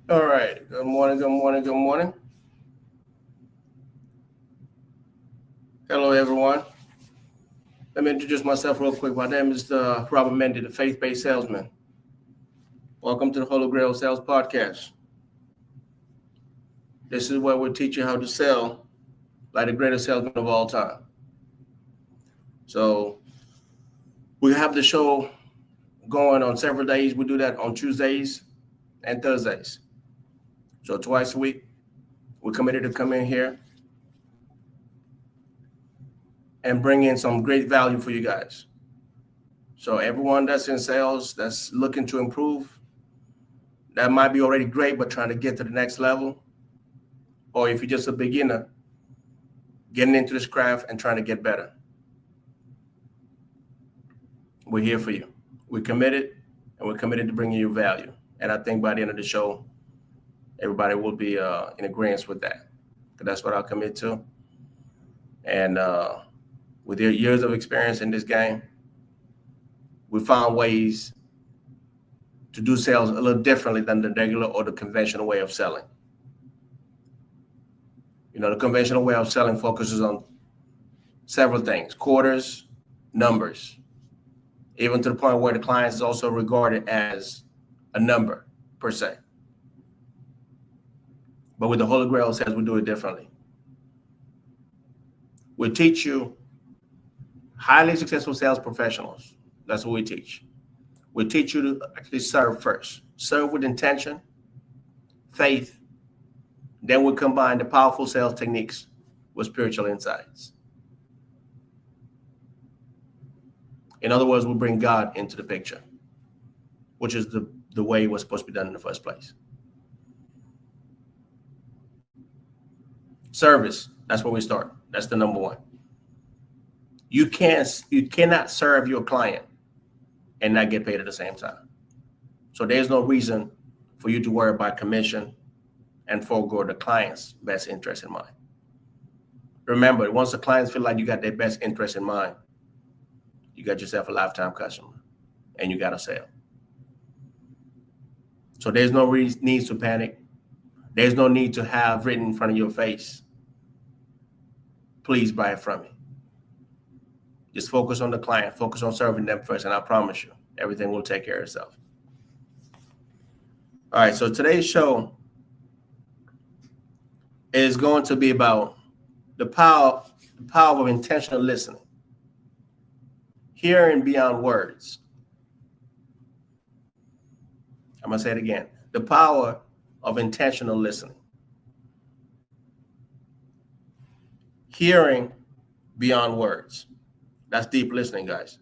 All right. Good morning. Good morning. Good morning. Hello, everyone. Let me introduce myself real quick. My name is Robert Mendy, the faith-based salesman. Welcome to the Holy Grail Sales Podcast. This is where we teach you how to sell like the greatest salesman of all time. So we have the show going on several days. We do that on Tuesdays and Thursdays. So twice a week, we're committed to come in here and bring in some great value for you guys. So everyone that's in sales, that's looking to improve, that might be already great, but trying to get to the next level. Or if you're just a beginner, getting into this craft and trying to get better. We're here for you. We're committed, and we're committed to bringing you value. And I think by the end of the show, everybody will be in agreement with that. Because that's what I'll commit to. And with your years of experience in this game, we found ways to do sales a little differently than the regular or the conventional way of selling. You know, the conventional way of selling focuses on several things: quarters, numbers, even to the point where the client is also regarded as a number per se. But with the Holy Grail sales, we do it differently. We teach you highly successful sales professionals. That's what we teach. We teach you to actually serve first. Serve with intention, faith. Then we combine the powerful sales techniques with spiritual insights. In other words, we bring God into the picture, which is the way it was supposed to be done in the first place. Service, that's where we start. That's the number one. You cannot serve your client and not get paid at the same time. So there's no reason for you to worry about commission and forego the client's best interest in mind. Remember, once the clients feel like you got their best interest in mind, you got yourself a lifetime customer and you got a sale. So there's no need to panic. There's no need to have written in front of your face, please buy it from me. Just focus on the client, focus on serving them first, and I promise you, everything will take care of itself. All right, so today's show is going to be about the power of intentional listening, hearing beyond words. I'm going to say it again. The power of intentional listening, hearing beyond words. That's deep listening, guys.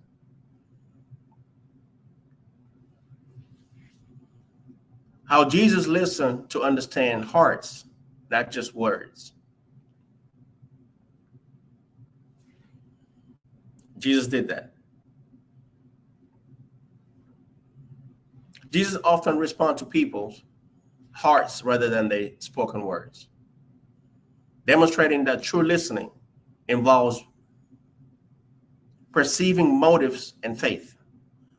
How Jesus listened to understand hearts, not just words. Jesus did that. Jesus often responds to people's hearts rather than their spoken words, demonstrating that true listening involves perceiving motives and faith.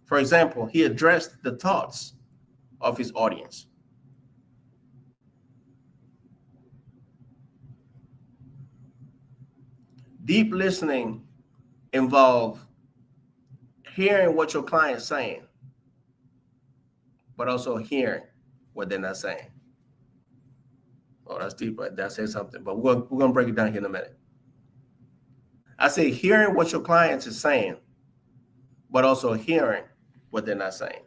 For example, he addressed the thoughts of his audience. Deep listening involves hearing what your client is saying, but also hearing what they're not saying. Oh, that's deep, right? That says something, but we're going to break it down here in a minute. I say hearing what your client is saying, but also hearing what they're not saying.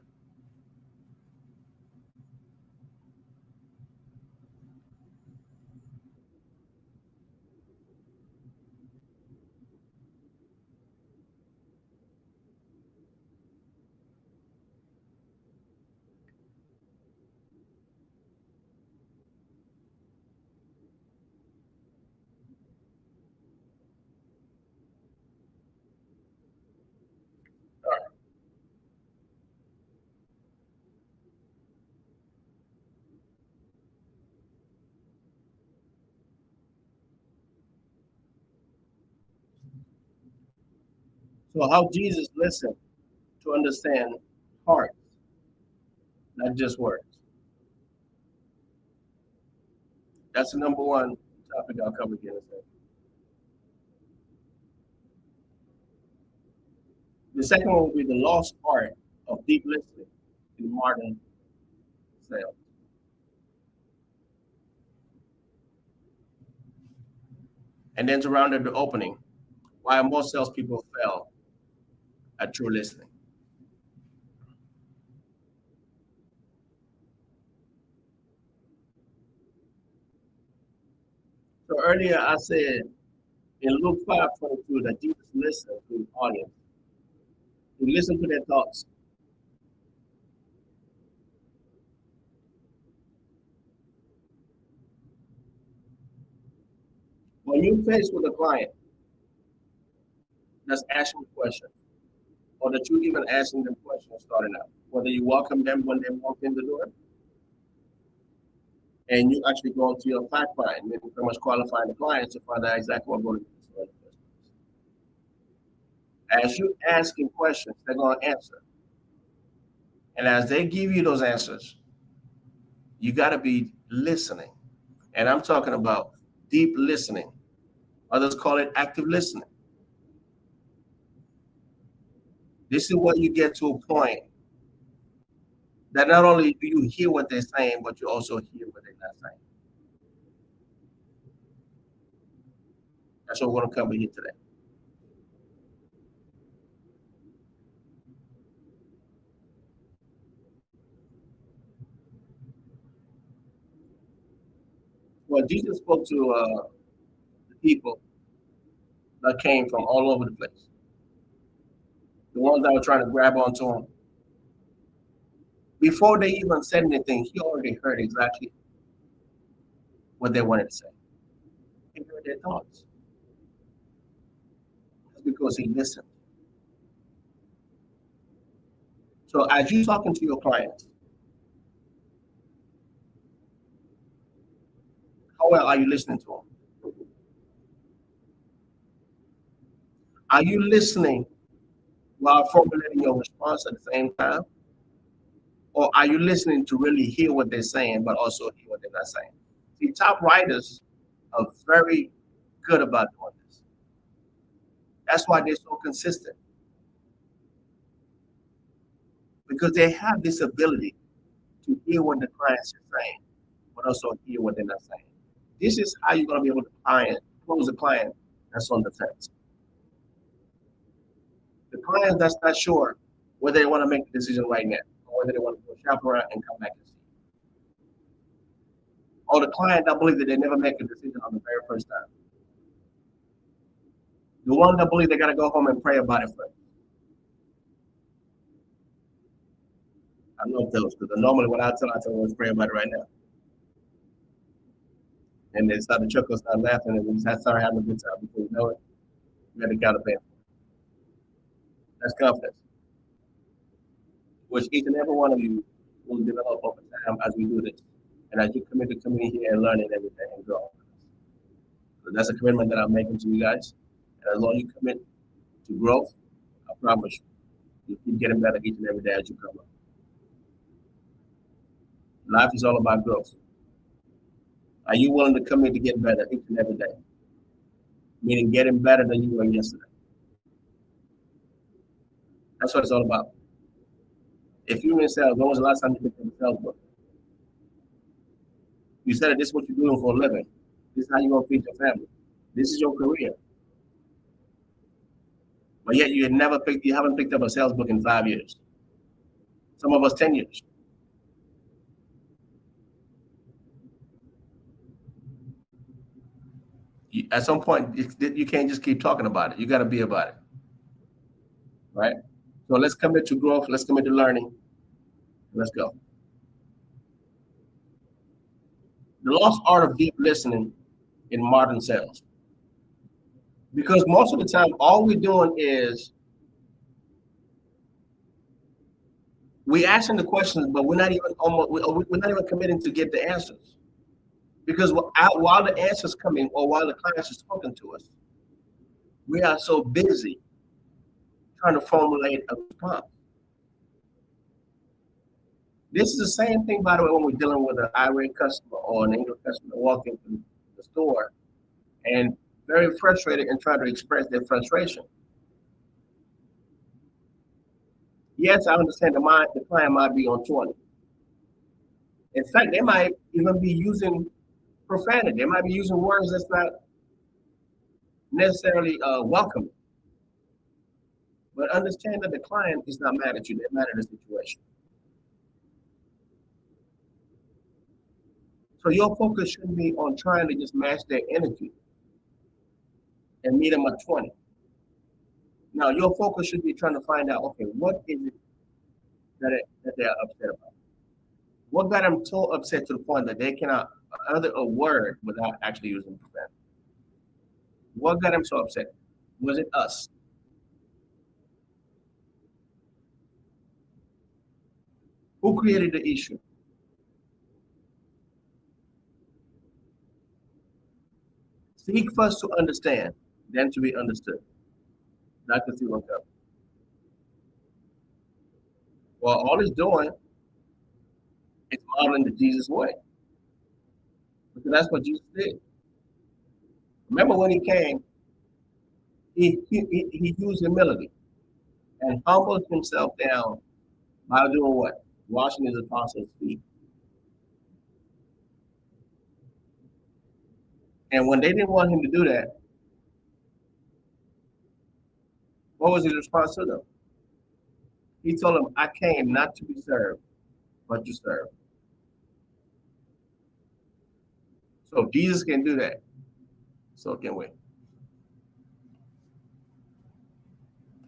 So how Jesus listened to understand hearts, not just words. That's the number one topic I'll cover again. The second one will be the lost art of deep listening in modern sales. And then to round up the opening, why most salespeople fail at true listening. So earlier I said in Luke 5:22 that Jesus listened to his audience. He listened to their thoughts. When you're faced with a client that's asking questions, or that you even asking them questions starting out, whether you welcome them when they walk in the door, and you actually go into your fact find, maybe pretty much qualifying the clients to find out exactly what going to do. As you asking questions, they're going to answer. And as they give you those answers, you got to be listening. And I'm talking about deep listening. Others call it active listening. This is where you get to a point that not only do you hear what they're saying, but you also hear what they're not saying. That's what we're going to cover here today. Well, Jesus spoke to the people that came from all over the place. The ones that were trying to grab onto him. Before they even said anything, he already heard exactly what they wanted to say. He heard their thoughts. That's because he listened. So as you're talking to your clients, how well are you listening to them? Are you listening while formulating your response at the same time? Or are you listening to really hear what they're saying, but also hear what they're not saying? See, top writers are very good about doing this. That's why they're so consistent. Because they have this ability to hear what the clients are saying, but also hear what they're not saying. This is how you're going to be able to close the client that's on the fence. The client that's not sure whether they want to make the decision right now, or whether they want to go shop around and come back and see. Or the client that believes that they never make a decision on the very first time. The one that believes they got to go home and pray about it first. I love those because normally when I tell them, let's pray about it right now. And they start to chuckle, start laughing, and we just start having a good time before you know it. We got to count a band. That's confidence, which each and every one of you will develop over time as we do this. And as you commit to coming here and learning everything and growing. So that's a commitment that I'm making to you guys. And as long as you commit to growth, I promise you keep getting better each and every day as you come up. Life is all about growth. Are you willing to commit to get better each and every day? Meaning getting better than you were yesterday. That's what it's all about. If you're in sales, when was the last time you picked up a sales book? You said that this is what you're doing for a living. This is how you're going to feed your family. This is your career. But yet you haven't picked up a sales book in 5 years. Some of us 10 years. At some point, you can't just keep talking about it. You got to be about it. Right? So let's commit to growth. Let's commit to learning. Let's go. The lost art of deep listening in modern sales. Because most of the time, all we're doing is we're asking the questions, but we're not even committing to get the answers. Because while the answers coming or while the clients is talking to us, we are so busy trying to formulate a response. This is the same thing, by the way, when we're dealing with an irate customer or an angry customer walking through the store and very frustrated and trying to express their frustration. Yes, I understand the client might be on 20. In fact, they might even be using profanity. They might be using words that's not necessarily welcome. But understand that the client is not mad at you, they're mad at the situation. So your focus shouldn't be on trying to just match their energy and meet them at 20. Now, your focus should be trying to find out, okay, what is it that they're upset about? What got them so upset to the point that they cannot utter a word without actually using profanity? What got them so upset? Was it us? Who created the issue? Seek first to understand, then to be understood. Dr. Stephen Covey. Well, all he's doing is modeling the Jesus way. Because that's what Jesus did. Remember when he came, he used humility and humbled himself down by doing what? Washing his apostles' feet. And when they didn't want him to do that, what was his response to them? He told them, I came not to be served, but to serve. So if Jesus can do that, so can we.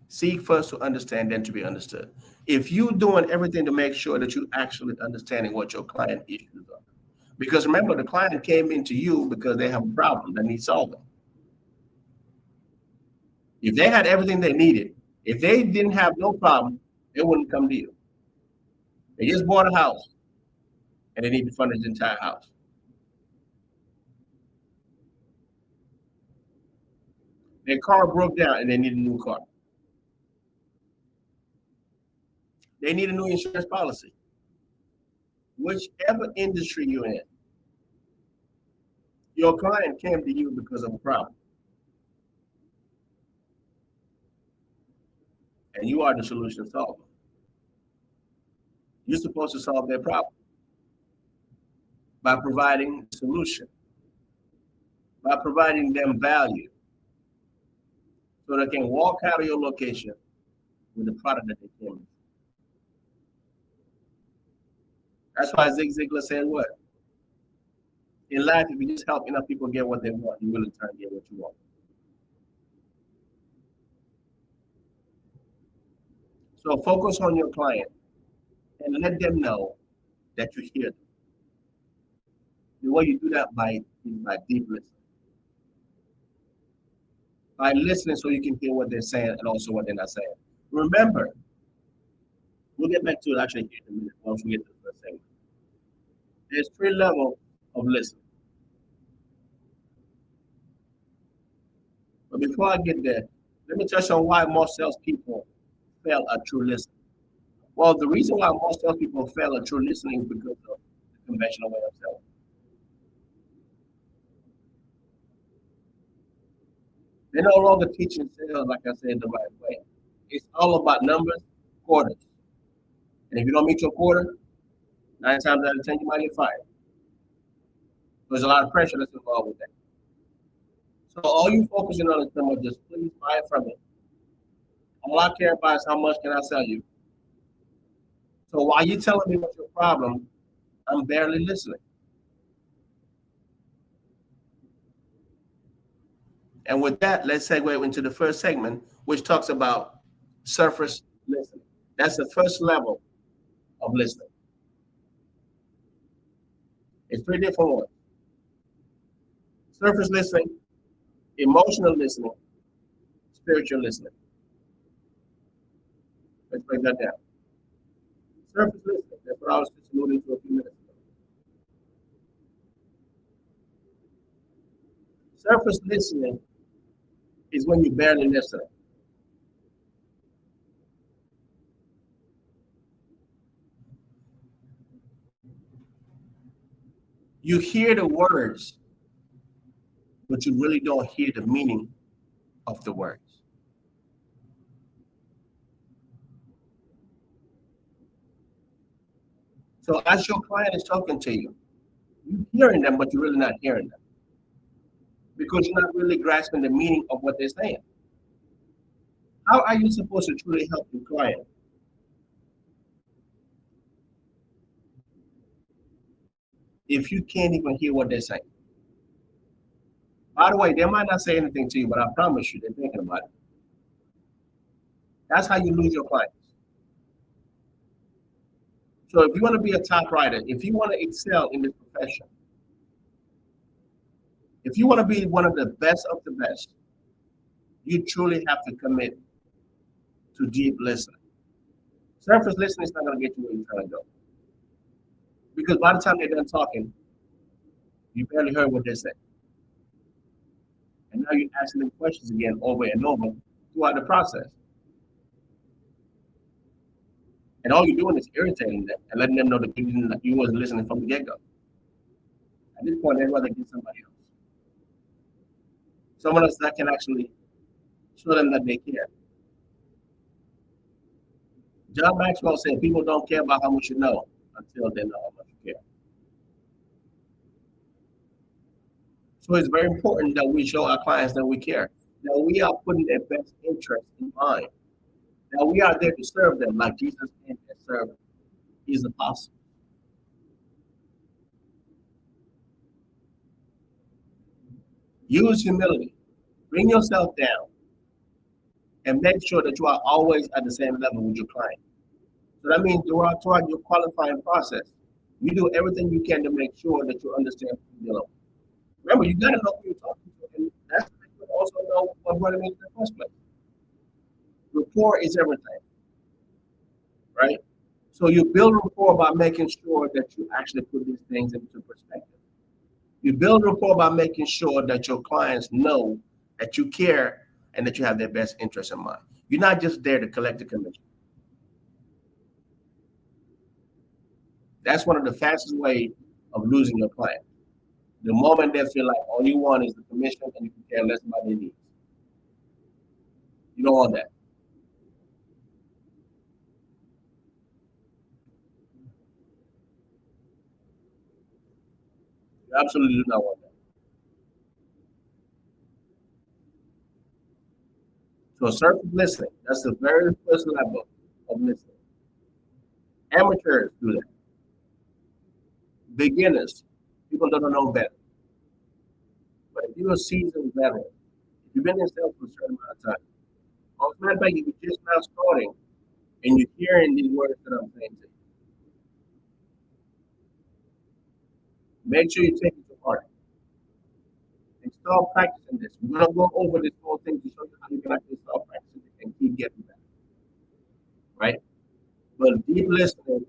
Seek first to understand, then to be understood. If you're doing everything to make sure that you're actually understanding what your client issues are, because remember, the client came into you because they have a problem that needs solving. If they had everything they needed, if they didn't have no problem, they wouldn't come to you. They just bought a house and they need to furnish the entire house. Their car broke down and they need a new car. They need a new insurance policy. Whichever industry you're in, your client came to you because of a problem. And you are the solution solver. You're supposed to solve their problem by providing a solution, by providing them value, so they can walk out of your location with the product that they came with. That's why Zig Ziglar said what? In life, if you just help enough people get what they want, you will in turn get what you want. So focus on your client and let them know that you hear them. The way you do that is by deep listening. By listening so you can hear what they're saying and also what they're not saying. Remember, we'll get back to it actually in a minute once we get to the first segment. There's 3 levels of listening. But before I get there, let me touch on why most salespeople fail at true listening. Well, the reason why most salespeople fail at true listening is because of the conventional way of selling. They're no longer teaching sales, like I said, the right way. It's all about numbers, quarters. And if you don't meet your quarter, 9 times out of 10, you might get fired. There's a lot of pressure that's involved with that. So all you focusing on is someone just please buy it from me. All I care about is how much can I sell you. So while you're telling me what's your problem, I'm barely listening. And with that, let's segue into the first segment, which talks about surface listening. That's the first level of listening. It's 3 different ones. Surface listening, emotional listening, spiritual listening. Let's break that down. Surface listening, that's what I was just alluding to a few minutes ago. Surface listening is when you barely listen. You hear the words, but you really don't hear the meaning of the words. So as your client is talking to you, you're hearing them, but you're really not hearing them because you're not really grasping the meaning of what they're saying. How are you supposed to truly help your client if you can't even hear what they're saying? By the way, they might not say anything to you, but I promise you, they're thinking about it. That's how you lose your clients. So if you want to be a top writer, if you want to excel in this profession, if you want to be one of the best of the best, you truly have to commit to deep listening. Surface listening is not going to get you where you're trying to go. Because by the time they're done talking, you barely heard what they said. And now you're asking them questions again over and over throughout the process. And all you're doing is irritating them and letting them know that you wasn't listening from the get-go. At this point, they'd rather get somebody else. Someone else that can actually show them that they care. John Maxwell said people don't care about how much you know until they know how much you care. So it's very important that we show our clients that we care, that we are putting their best interest in mind, that we are there to serve them like Jesus came and served his apostles. Use humility. Bring yourself down and make sure that you are always at the same level with your client. So that means throughout your qualifying process, you do everything you can to make sure that you understand what you're dealing with. Remember, you got to know who you're talking to, and that's how you also know what it means in the first place. Rapport is everything, right? So you build rapport by making sure that you actually put these things into perspective. You build rapport by making sure that your clients know that you care and that you have their best interest in mind. You're not just there to collect a commission. That's one of the fastest ways of losing your client. The moment they feel like all you want is the commission and you can care less about their needs. You don't want that. You absolutely do not want that. So surface listening, that's the very first level of listening. Amateurs do that. Beginners, people that don't know better. But if you're a seasoned veteran, if you've been in sales for a certain amount of time, or as a matter of fact, if you're just now starting and you're hearing these words that I'm saying to you, make sure you take it to heart and start practicing this. We're going to go over this whole thing to show you how you can actually start practicing it and keep getting better, right? But deep listening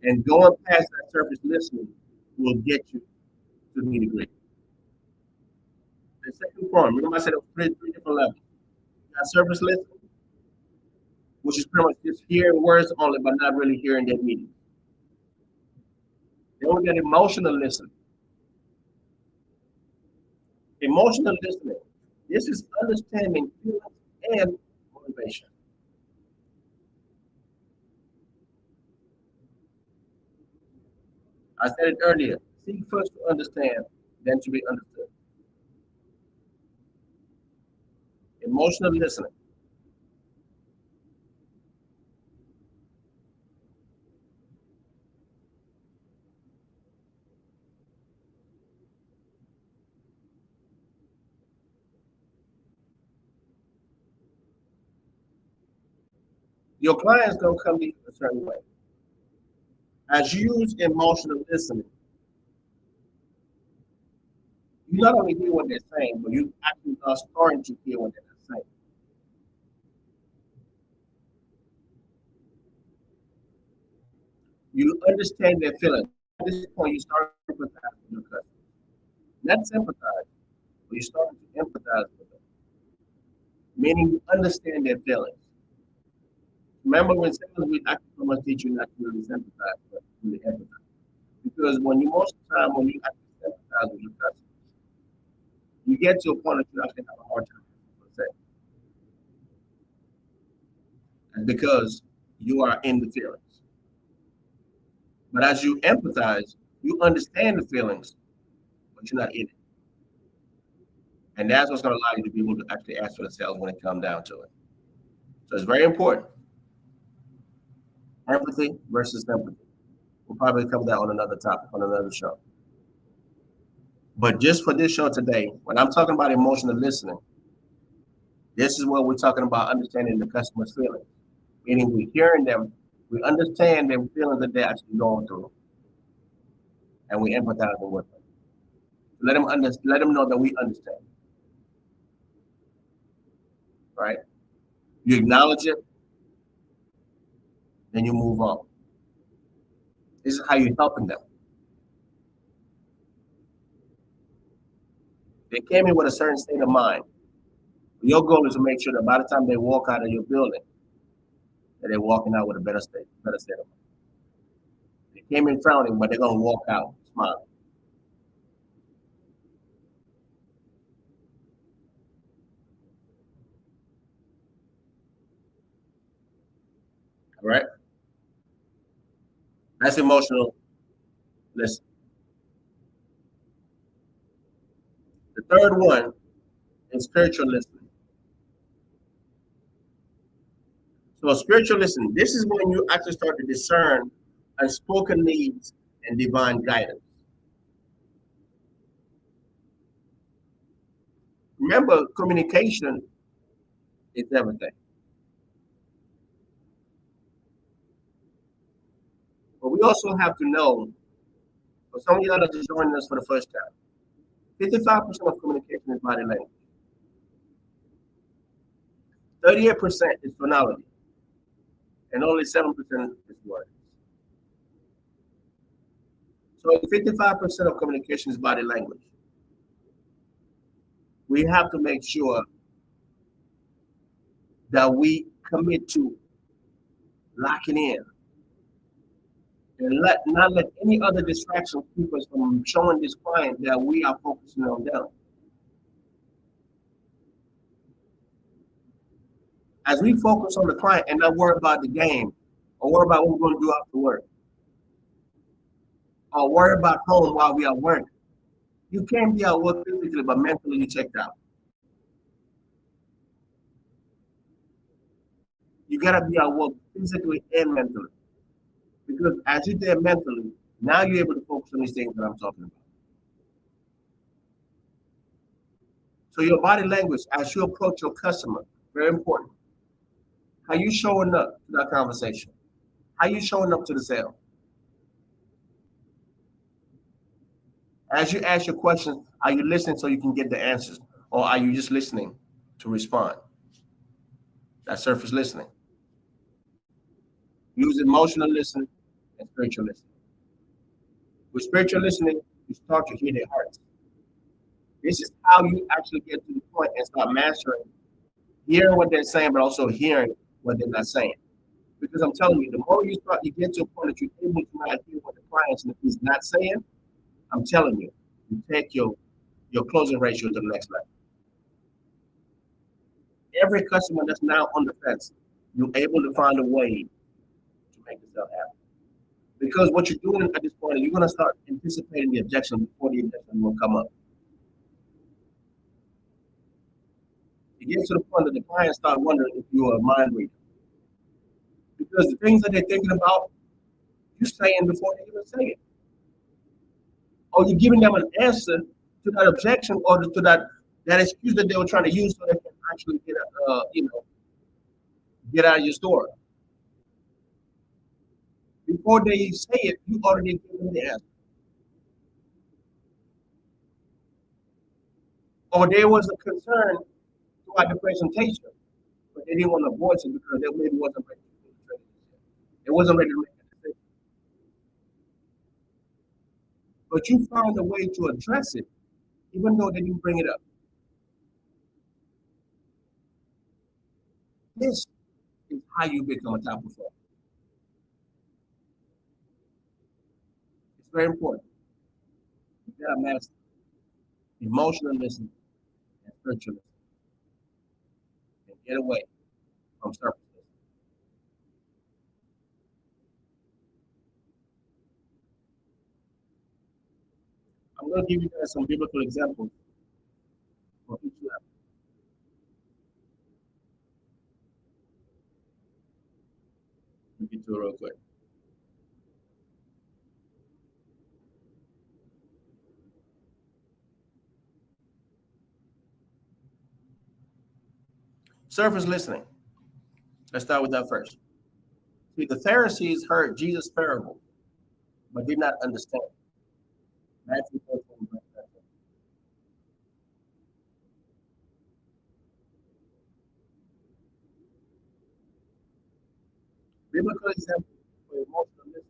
and going past that surface listening will get you to the nitty-gritty. The second form, remember I said it was three different levels. You got surface listening, which is pretty much just hearing words only, but not really hearing their meaning. Then we got emotional listening. Emotional listening. This is understanding feelings and motivation. I said it earlier. Seek first to understand, then to be understood. Emotional listening. Your client's gonna come to you a certain way. As you use emotional listening, you not only hear what they're saying, but you actually are starting to hear what they're saying. You understand their feelings. At this point, you start to empathize with your customer. Not sympathize, but you start to empathize with them, meaning you understand their feelings. Remember when sales we actually pretty much teach you not to really sympathize, but really empathize. Because when you most of the time when you actually sympathize with your customers, you get to a point that you actually have a hard time with it. And because you are in the feelings. But as you empathize, you understand the feelings, but you're not in it. And that's what's going to allow you to be able to actually ask for the sales when it comes down to it. So it's very important. Empathy versus sympathy. We'll probably cover that on another topic, on another show. But just for this show today, when I'm talking about emotional listening, this is what we're talking about understanding the customer's feelings. Meaning we're hearing them, we understand their feelings that they're actually going through, and we empathize with them. Let them know that we understand. Right? You acknowledge it, then you move on. This is how you're helping them. They came in with a certain state of mind. Your goal is to make sure that by the time they walk out of your building, that they're walking out with a better state of mind. They came in frowning, but they're going to walk out smiling. All right? That's emotional listening. The third one is spiritual listening. So spiritual listening, this is when you actually start to discern unspoken needs and divine guidance. Remember, communication is everything. But we also have to know, for some of you that are just joining us for the first time, 55% of communication is body language. 38% is tonality, and only 7% is words. So 55% of communication is body language. We have to make sure that we commit to locking in and not let any other distraction keep us from showing this client that we are focusing on them. As we focus on the client and not worry about the game or worry about what we're going to do after work or worry about home while we are working, you can't be at work physically but mentally you checked out. You gotta be at work physically and mentally. Because as you're there mentally, now you're able to focus on these things that I'm talking about. So your body language, as you approach your customer, very important. How you showing up to that conversation? How you showing up to the sale? As you ask your questions, are you listening so you can get the answers? Or are you just listening to respond? That's surface listening. Use emotional listening and spiritual listening. With spiritual listening, you start to hear their hearts. This is how you actually get to the point and start mastering hearing what they're saying, but also hearing what they're not saying. Because I'm telling you, the more you get to a point that you're able to not hear what the client is not saying, I'm telling you, you take your closing ratio to the next level. Every customer that's now on the fence, you're able to find a way to make this happen. Because what you're doing at this point, you're going to start anticipating the objection before the objection will come up. It gets to the point that the client start wondering if you're a mind reader. Because the things that they're thinking about, you're saying before they even say it. Or you're giving them an answer to that objection or to that excuse that they were trying to use so they can actually get out of your store. Before they say it, you already give them the answer. Or there was a concern throughout the presentation, but they didn't want to voice it because they maybe wasn't ready to make the decision. It wasn't ready to make a decision. But you found a way to address it, even though they didn't bring it up. This is how you become a top performer. very important. You gotta master emotional listening and spiritual listening and get away from surface listening. I'm going to give you guys some biblical examples for each level. Let me get to it real quick. Surface listening. Let's start with that first. See, the Pharisees heard Jesus' parable, but did not understand. Matthew 14, verse 13. Biblical example for emotional listening.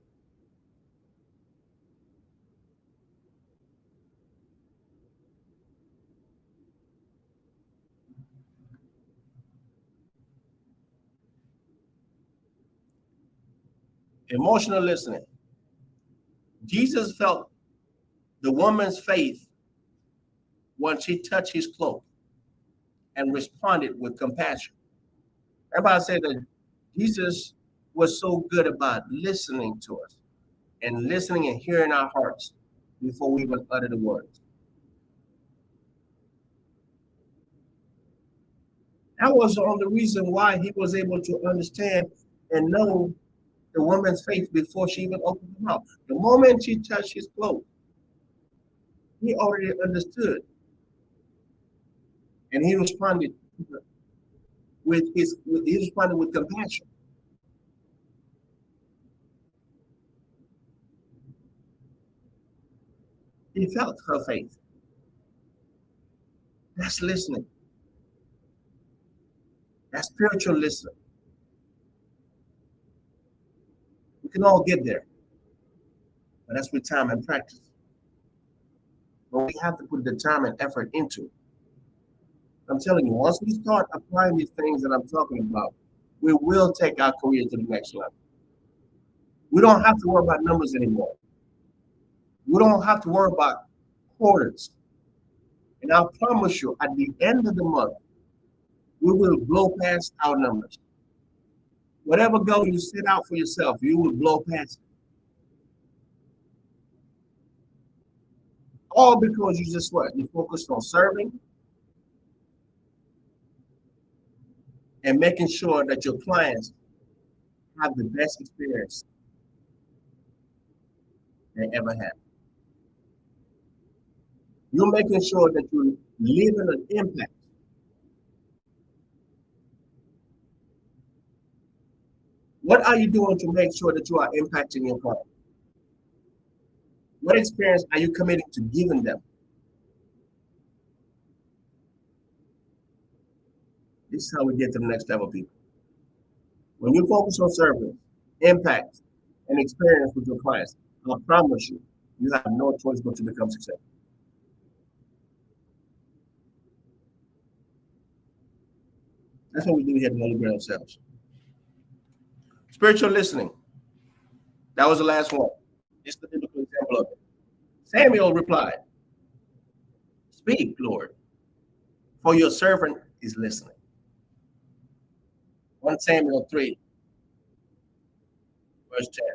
Emotional listening. Jesus felt the woman's faith when she touched his cloak and responded with compassion. Everybody say that Jesus was so good about listening to us and listening and hearing our hearts before we even utter the words. That was the only reason why he was able to understand and know the woman's faith before she even opened her mouth. The moment she touched his cloak, he already understood, and he responded he responded with compassion. He felt her faith. That's listening. That's spiritual listening. We can all get there, but that's with time and practice. But we have to put the time and effort into it. I'm telling you, once we start applying these things that I'm talking about, we will take our career to the next level. We don't have to worry about numbers anymore. We don't have to worry about quarters. And I promise you, at the end of the month, we will blow past our numbers. Whatever goal you set out for yourself, you will blow past it. All because you just what? You focused on serving and making sure that your clients have the best experience they ever had. You're making sure that you're leaving an impact. What are you doing to make sure that you are impacting your client? What experience are you committing to giving them? This is how we get to the next level, people. When you focus on service, impact, and experience with your clients, I promise you, you have no choice but to become successful. That's what we do here at Holy Ground Sales. Spiritual listening. That was the last one. It's the biblical example of it. Samuel replied, "Speak, Lord, for your servant is listening." 1 Samuel 3, verse 10.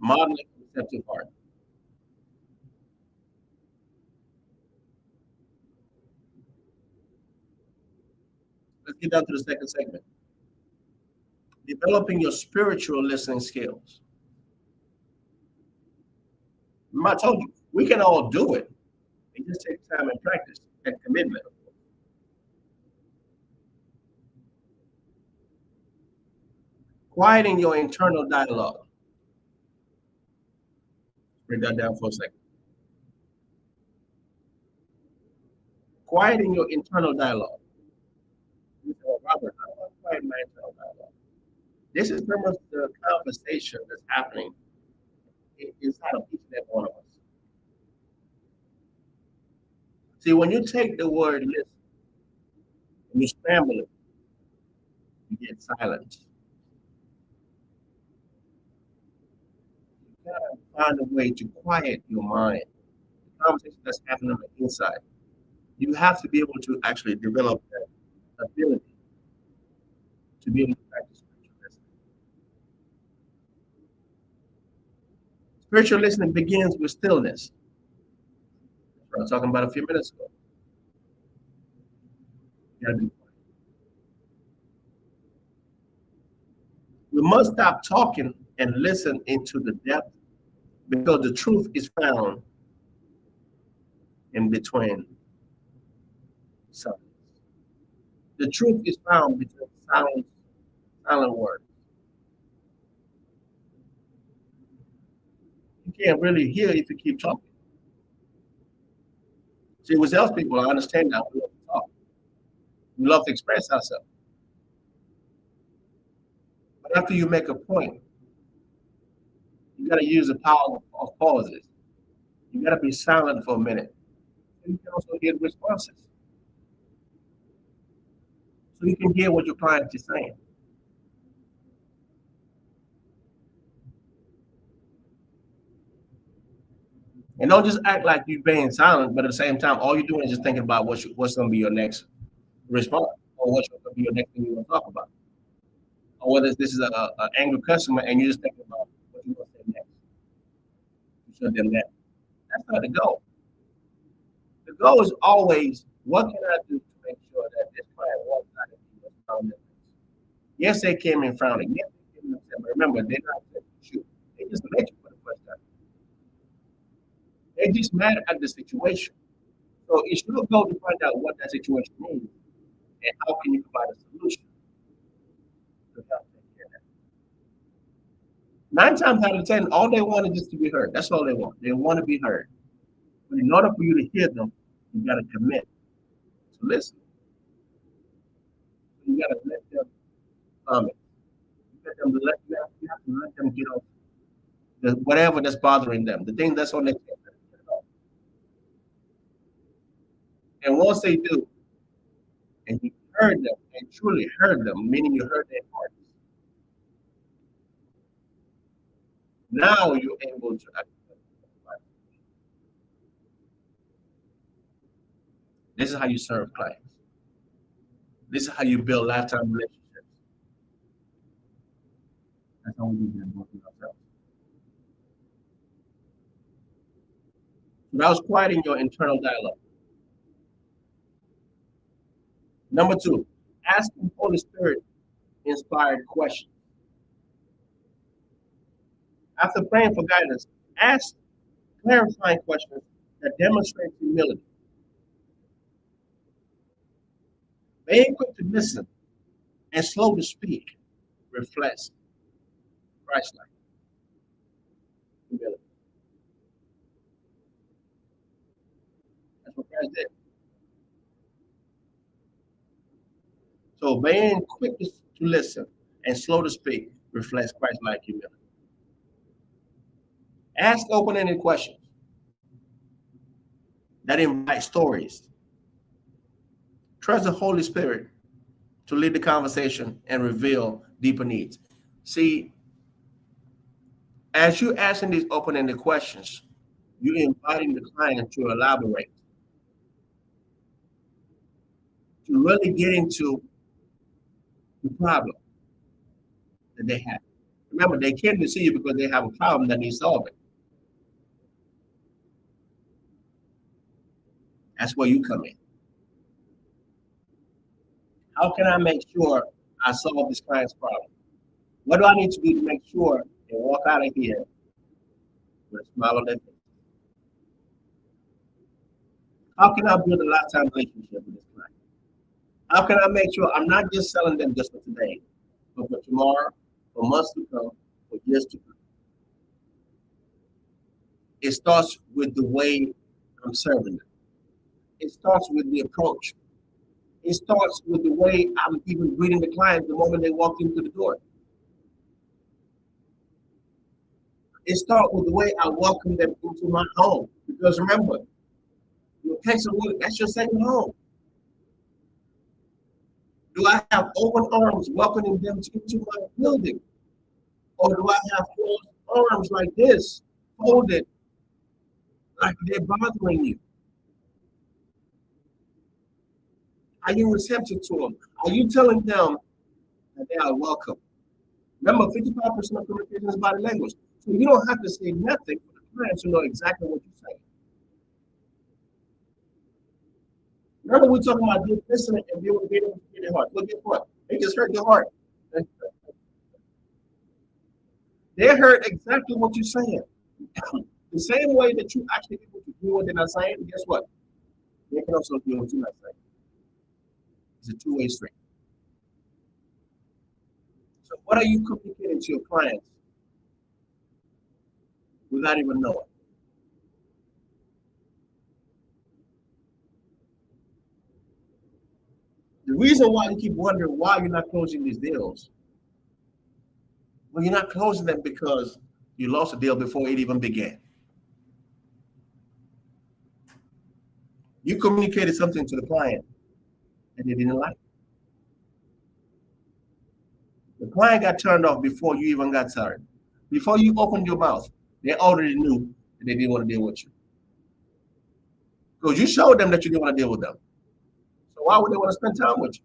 Modeling receptive heart. Let's get down to the second segment. Developing your spiritual listening skills. I told you, we can all do it. It just takes time and practice and commitment. Quieting your internal dialogue. Bring that down for a second. Quieting your internal dialogue. You say, "Well, Robert, how do I quiet my internal dialogue?" This is pretty much the conversation that's happening inside of each and every one of us. See, when you take the word listen and you scramble it, you get silence. You gotta find a way to quiet your mind. The conversation that's happening on the inside. You have to be able to actually develop that ability to be able to practice spiritual listening. Spiritual listening begins with stillness. That's what I was talking about a few minutes ago. You gotta be We must stop talking and listen into the depth because the truth is found in between silence. The truth is found between silent words. You can't really hear if you keep talking. See, with else people, I understand that we love to talk. We love to express ourselves. But after you make a point, you got to use the power of pauses. You got to be silent for a minute. And you can also get responses. So you can hear what your client is saying. And don't just act like you're being silent, but at the same time, all you're doing is just thinking about what's going to be your next response or what's going to be your next thing you want to talk about. Or whether this is an angry customer and you're just thinking about what you're going to say next. You shut them down. That's not the goal. The goal is always, what can I do to make sure that this client walks out of here frowning? Yes, they came in frowning. Yes, they came in upset. But remember, they're not going to shoot. They just met you for the first time. They just mad at the situation. So it's your goal to find out what that situation is and how can you provide a solution to help take care of that. 9 times out of 10, all they want is just to be heard. That's all they want. They want to be heard. But in order for you to hear them, you got to commit to listen. You got to let them comment. You have to let them get off whatever that's bothering them, the thing that's on their chest. And once they do, and you heard them and truly heard them, meaning you heard their hearts, now you're able to act. This is how you serve clients. This is how you build lifetime relationships. That's how we do it working ourselves. So that was quieting your internal dialogue. Number 2, asking Holy Spirit inspired questions. After praying for guidance, ask clarifying questions that demonstrate humility. Being quick to listen and slow to speak reflects Christ-like humility. That's what Christ did. So being quick to listen and slow to speak reflects Christ-like humility. Ask open-ended questions that invite stories. Trust the Holy Spirit to lead the conversation and reveal deeper needs. See, as you're asking these open-ended questions, you're inviting the client to elaborate, to really get into the problem that they have. Remember, they came to see you because they have a problem that needs solving. That's where you come in. How can I make sure I solve this client's problem? What do I need to do to make sure they walk out of here with a smile on their face? How can I build a lifetime relationship with this client? How can I make sure I'm not just selling them just for today, but for tomorrow, for months to come, for years to come? It starts with the way I'm serving them. It starts with the approach. It starts with the way I'm even greeting the client the moment they walk into the door. It starts with the way I welcome them into my home. Because remember, your place of work, that's your second home. Do I have open arms welcoming them into my building? Or do I have closed arms like this hold it like they're bothering you. Are you receptive to them? Are you telling them that they are welcome? Remember, 55% of communication is body language. So you don't have to say nothing for the client to know exactly what you're saying. Remember, we're talking about just listening and being able to get their heart. Look, guess what? They just hurt your heart. They heard exactly what you're saying. The same way that you actually able to do what they're not saying, guess what? They can also do what you're not saying. It's a two-way street. So what are you communicating to your clients without even knowing? The reason why you keep wondering why you're not closing these deals, well, you're not closing them because you lost a deal before it even began. You communicated something to the client and they didn't like it. The client got turned off before you even got started. Before you opened your mouth, they already knew that they didn't want to deal with you. Because you showed them that you didn't want to deal with them. So why would they want to spend time with you?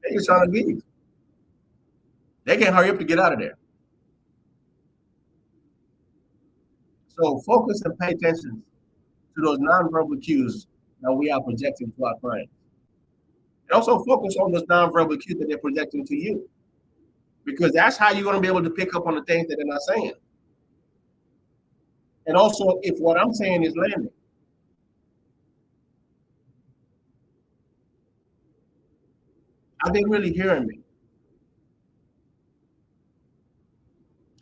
They're just trying to leave. They can't hurry up to get out of there. So focus and pay attention to those nonverbal cues that we are projecting to our clients. And also focus on those nonverbal cues that they're projecting to you. Because that's how you're going to be able to pick up on the things that they're not saying. And also, if what I'm saying is landing. Are they really hearing me?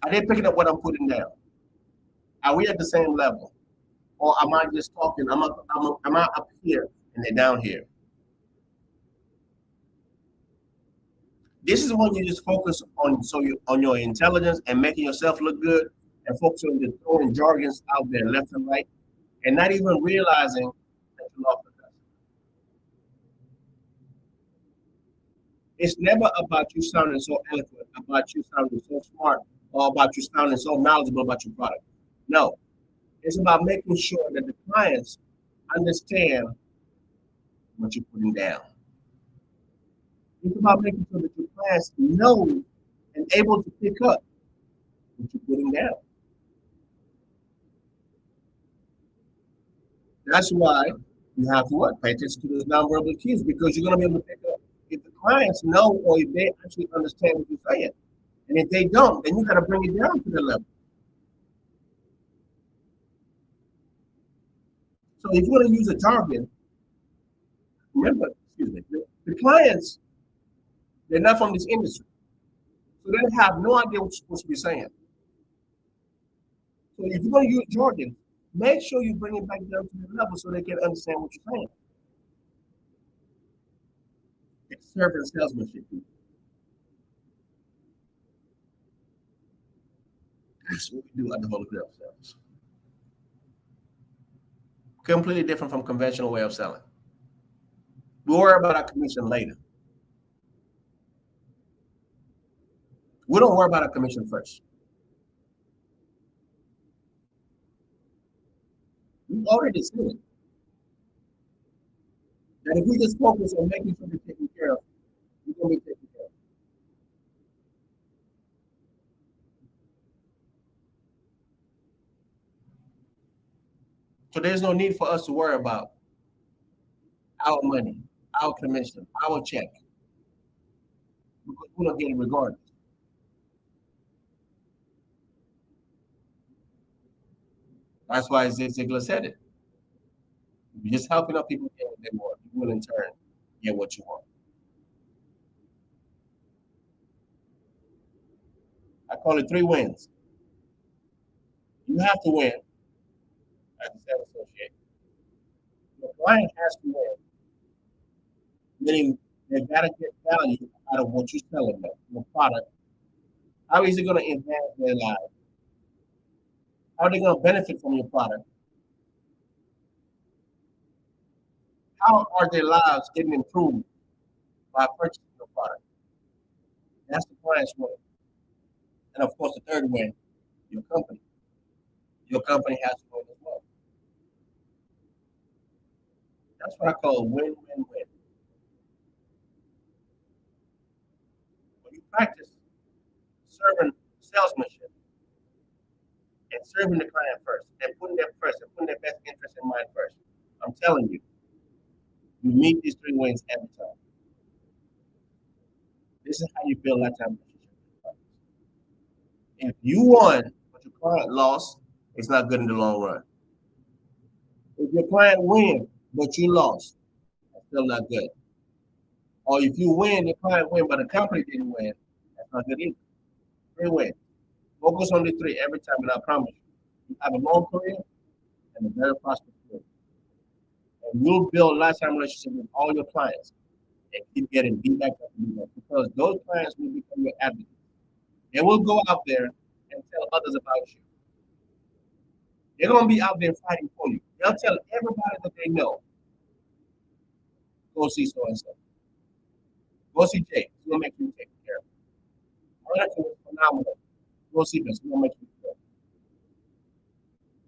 Are they picking up what I'm putting down? Are we at the same level? Or am I just talking? Am I up here and they're down here? This is when you just focus on your intelligence and making yourself look good and focus on just throwing jargons out there left and right and not even realizing that you lost the customer. It's never about you sounding so eloquent, about you sounding so smart, or about you sounding so knowledgeable about your product. No, it's about making sure that the clients understand what you're putting down. It's about making sure that your clients know and able to pick up what you're putting down. That's why you have to what? Pay attention to those nonverbal cues because you're going to be able to pick up if the clients know or if they actually understand what you're saying. And if they don't, then you got to bring it down to their level. So if you want to use a jargon, remember, the clients, they're not from this industry. So they have no idea what you're supposed to be saying. So if you're going to use jargon, make sure you bring it back down to the level so they can understand what you're saying. It's serving salesmanship. That's what we do at the Holy Grail Sales. Completely different from conventional way of selling. We worry about our commission later. We don't worry about our commission first. We've already seen it. That if we just focus on making sure we're taken care of, we're going to be taken care of. So there's no need for us to worry about our money, our commission, our check, because we're not getting regardless. That's why Zig Ziglar said it. You're just helping out people get what they want. You will in turn get what you want. I call it 3 wins. You have to win as a sales associate. The client has to win, meaning they gotta get value out of what you're selling them, your product. How is it gonna enhance their lives? How are they gonna benefit from your product? How are their lives getting improved by purchasing your product? That's the client's win. And of course, the third win your company has to win as well. That's what I call win-win-win. When you practice serving salesmanship and serving the client first and putting them first and putting their best interest in mind first, I'm telling you, you meet these three wins every time. This is how you build lifetime relationships. If you won, but your client lost, it's not good in the long run. If your client win, but you lost, it's still not good. Or if you win, your client win, but the company didn't win, that's not good either. Three wins. Focus on the three every time, and I promise you have a long career and a very prosperous career. And you'll build lifetime relationships with all your clients and keep getting feedback because those clients will become your advocates. They will go out there and tell others about you. They're going to be out there fighting for you. They'll tell everybody that they know, go see so-and-so. Go see Jake. He's going to make you take care of him. Monica is phenomenal. Go see this. He's going to make you take care of him.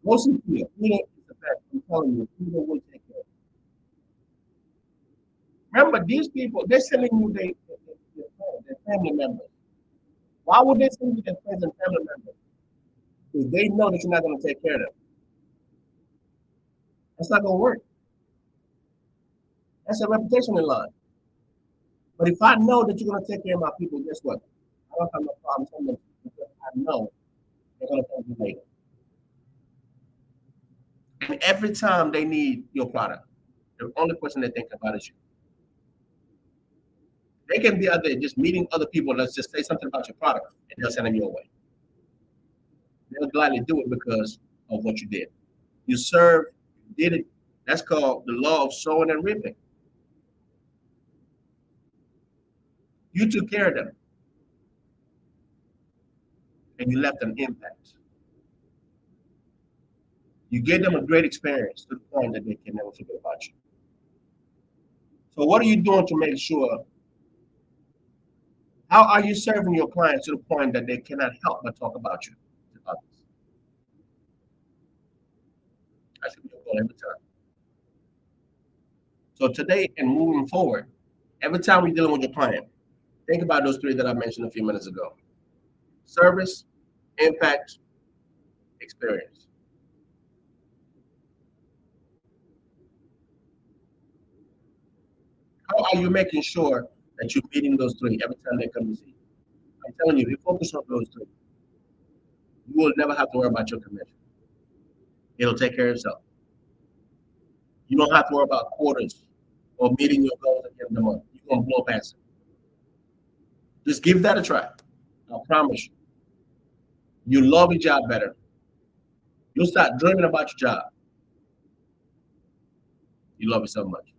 Go see Peter. Peter is the best. I'm telling you, Peter will take care of you. Remember, these people, they're sending you their family members. Why would they send you their friends and family members? Because they know that you're not going to take care of them. That's not going to work. That's a reputation in line. But if I know that you're going to take care of my people, guess what? I don't have no problem telling them because I know they're going to thank you later. And every time they need your product, the only person they think about is you. They can be out there just meeting other people. Let's just say something about your product, and they'll send them your way. They'll gladly do it because of what you did. You served, you did it. That's called the law of sowing and reaping. You took care of them, and you left an impact. You gave them a great experience to the point that they can never forget about you. So what are you doing to make sure? How are you serving your clients to the point that they cannot help but talk about you to others? That should be your goal every time. So today and moving forward, every time we're dealing with your client, think about those three that I mentioned a few minutes ago. Service, impact, experience. How are you making sure that you're meeting those three every time they come to see you? I'm telling you, if you focus on those three, you will never have to worry about your commission. It'll take care of itself. You don't have to worry about quarters or meeting your goals at the end of the month. You're going to blow past it. Just give that a try. I promise you. You love your job better. You'll start dreaming about your job. You love it so much.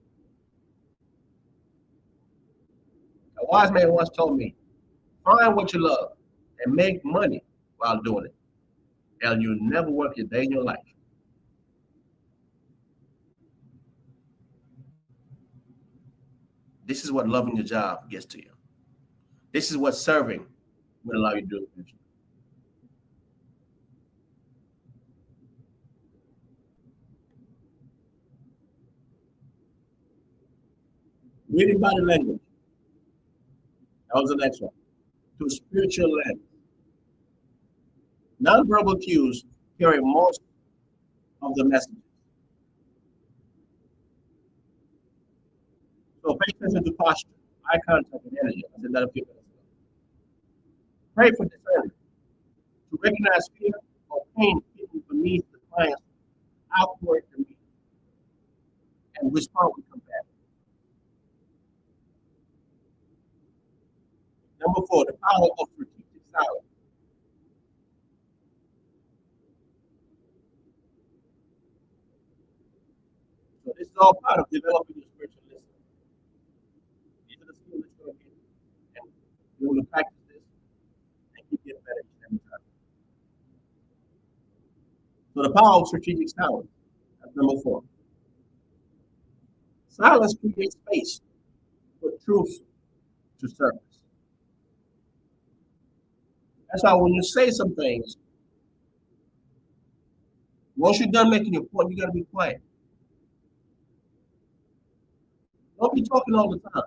A wise man once told me, find what you love and make money while doing it. And you'll never work a day in your life. This is what loving your job gets to you. This is what serving will allow you to do. Reading body language. That was the next one. To spiritual lens. Nonverbal cues carry most of the messages. So pay attention to posture, eye contact, and energy. I said that a few minutes ago. Pray for discernment. To recognize fear or pain hidden beneath the client's outward demeanor and respond with compassion. Number 4, the power of strategic silence. So this is all part of developing your spiritual listening. These are the skills that you're going to get. And you're going to practice this and keep getting better each and every time. So the power of strategic silence. That's number 4. Silence creates space for truth to surface. That's why when you say some things, Once you're done making your point, you gotta be quiet. Don't be talking all the time.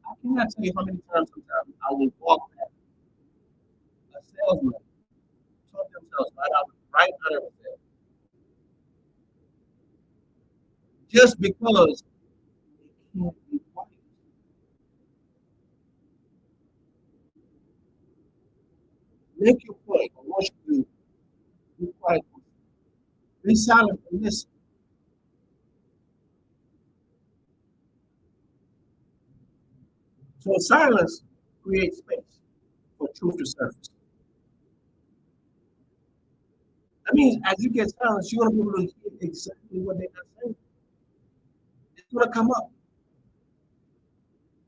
I cannot tell you how many times sometimes I will walk past a salesman talk themselves right out of it. Just because they can't be quiet. Make your point. I want you to be quiet. Be silent and listen. So silence creates space for truth to surface. That means as you get silence, you're gonna be able to hear exactly what they're not saying. It's gonna come up.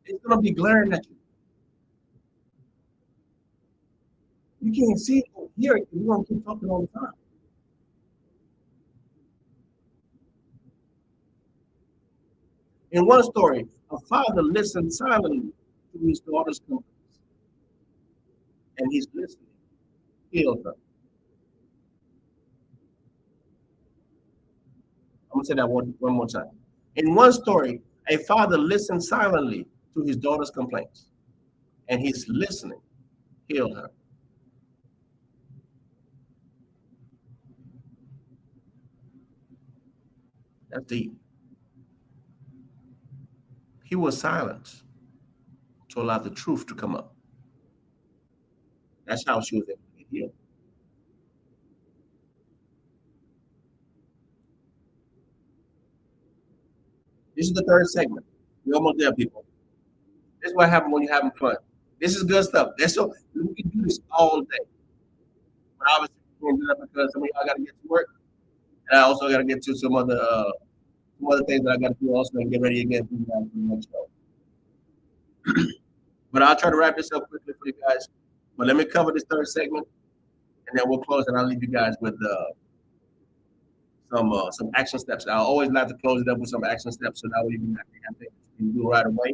It's gonna be glaring at you. You can't see it or hear it if you're gonna keep talking all the time. In one story, a father listened silently to his daughter's complaints, and his listening healed her. I'm gonna say that one more time. In one story, a father listened silently to his daughter's complaints, and his listening healed her. That's deep. He was silent to allow the truth to come up. That's how she was able to get healed. This is the third segment. We're almost there, people. This is what happens when you're having fun. This is good stuff. That's so we can do this all day. But obviously, we can't do that because some of y'all got to get to work, and I also got to get to some other things that I got to do also and get ready again for the next show. But I'll try to wrap this up quickly for you guys. But let me cover this third segment, and then we'll close, and I'll leave you guys with some action steps. I always like to close it up with some action steps, so that way you can actually have things you can do right away,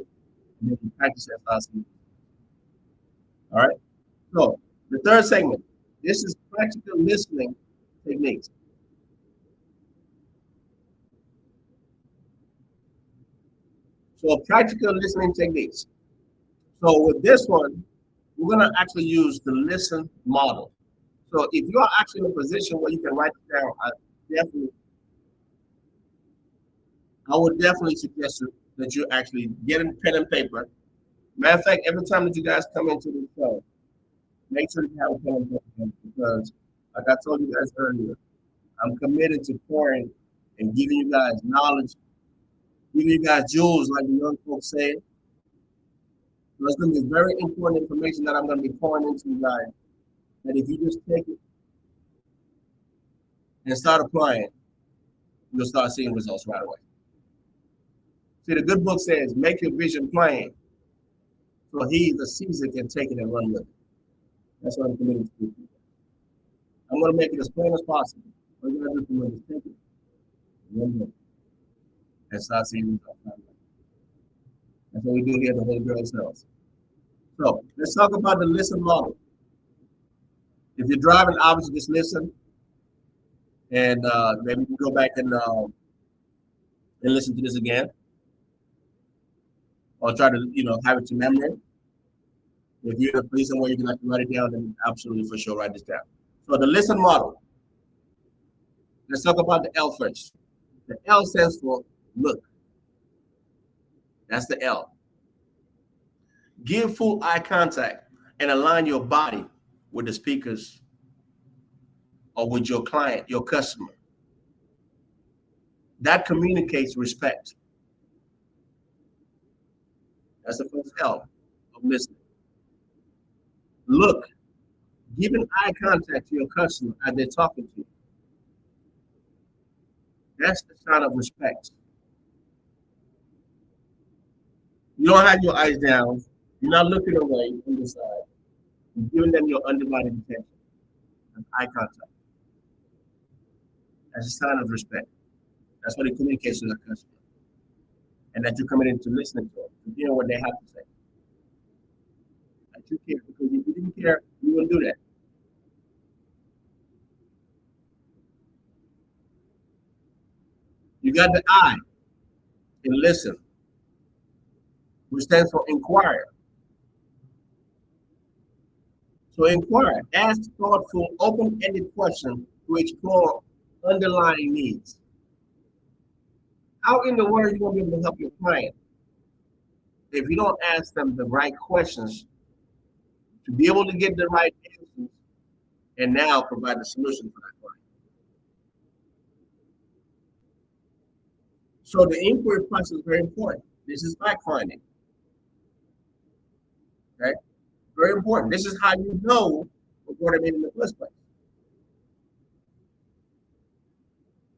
and then you practice it last week. All right. So the third segment. This is practical listening techniques. So practical listening techniques. So with this one, we're gonna actually use the listen model. So if you're actually in a position where you can write it down, definitely, I would definitely suggest that you actually get a pen and paper. Matter of fact, every time that you guys come into the show, make sure you have a pen and paper because, like I told you guys earlier, I'm committed to pouring and giving you guys knowledge, giving you guys jewels, like the young folks say. So it's going to be very important information that I'm going to be pouring into you guys. That if you just take it and start applying, you'll start seeing results right away. See, the good book says, make your vision plain, so he, the Caesar, can take it and run with it. That's what I'm committed to do. I'm going to make it as plain as possible. All you got to do is take it and run with it and start seeing results right away. That's what we do here at the Holy Grail Cells. So let's talk about the listen model. If you're driving, obviously just listen, and maybe you can go back and listen to this again, or try to have it to memory. If you're in a place somewhere you can actually write it down, then absolutely for sure write this down. So the listen model. Let's talk about the L first. The L stands for look. That's the L. Give full eye contact and align your body with the speakers or with your client, your customer. That communicates respect. That's the first L of listening. Look, giving eye contact to your customer as they're talking to you. That's the sign of respect. You don't have your eyes down. You're not looking away from the side. You're giving them your undivided attention. That's eye contact. That's a sign of respect. That's what it communicates to the customer. And that you're committed to listening to them, to hearing what they have to say. That you care, because if you didn't care, you wouldn't do that. You got the I in listen, which stands for inquire. So inquire, ask thoughtful, open-ended questions to explore underlying needs. How in the world are you going to be able to help your client if you don't ask them the right questions to be able to get the right answers and now provide a solution for that client? So the inquiry process is very important. This is fact finding. Okay? Very important. This is how you know what brought them in the first place.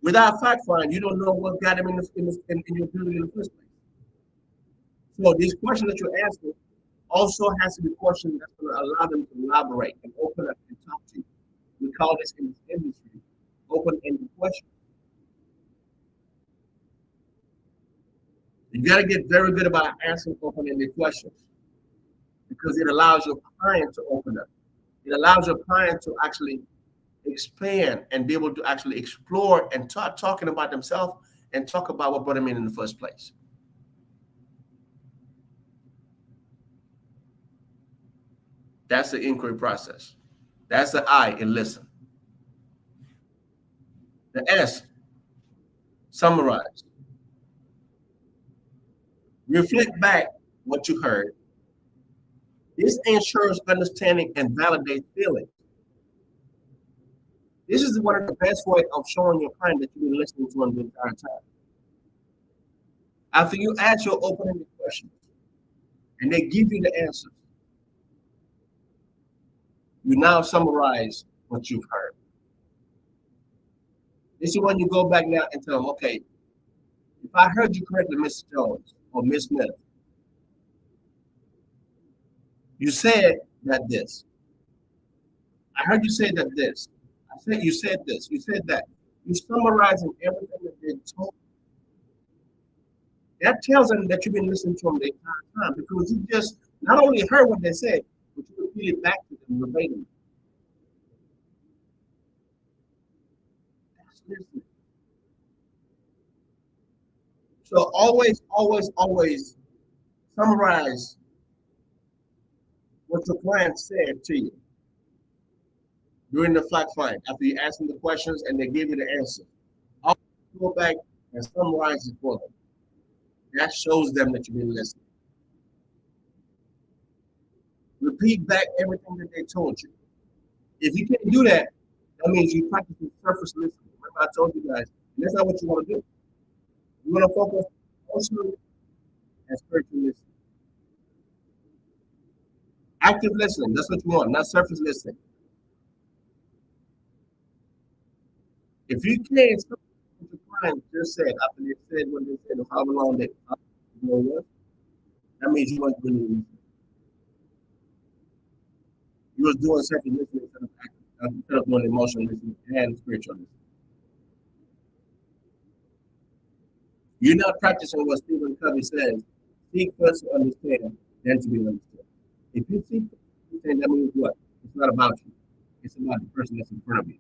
Without fact finding, you don't know what got them in your building in the first place. So these questions that you're asking also has to be questions that's going to allow them to elaborate and open up and talk to you. We call this in this industry open-ended questions. You got to get very good about answering open-ended questions because it allows your client to open up. It allows your client to actually expand and be able to actually explore and start talking about themselves and talk about what brought them in the first place. That's the inquiry process. That's the I in listen. The S, summarize. Reflect back what you heard. This ensures understanding and validates feelings. This is one of the best ways of showing your client that you've been listening to them the entire time. After you ask your open-ended questions and they give you the answers, you now summarize what you've heard. This is when you go back now and tell them, okay, if I heard you correctly, Mr. Jones or Miss Smith, you said that this. I heard you say that this. I said you said this. You said that. You're summarizing everything that they told you. That tells them that you've been listening to them the entire time because you just not only heard what they said, but you repeated back to them verbatim. That's listening. So always summarize what your client said to you during the fact find. After you ask them the questions and they give you the answer, always go back and summarize it for them. That shows them that you've been listening. Repeat back everything that they told you. If you can't do that, that means you're practicing surface listening. Remember I told you guys, that's not what you want to do. You want to focus emotionally and spiritual listening. Active listening, that's what you want, not surface listening. If you can't, what your client just said after they said what they said, or however long they was, that means you weren't really listening. You was doing surface listening instead of doing emotional listening and spiritual listening. You're not practicing what Stephen Covey says, seek first to understand, then to be understood. If you seek to understand, that means what? It's not about you. It's about the person that's in front of you.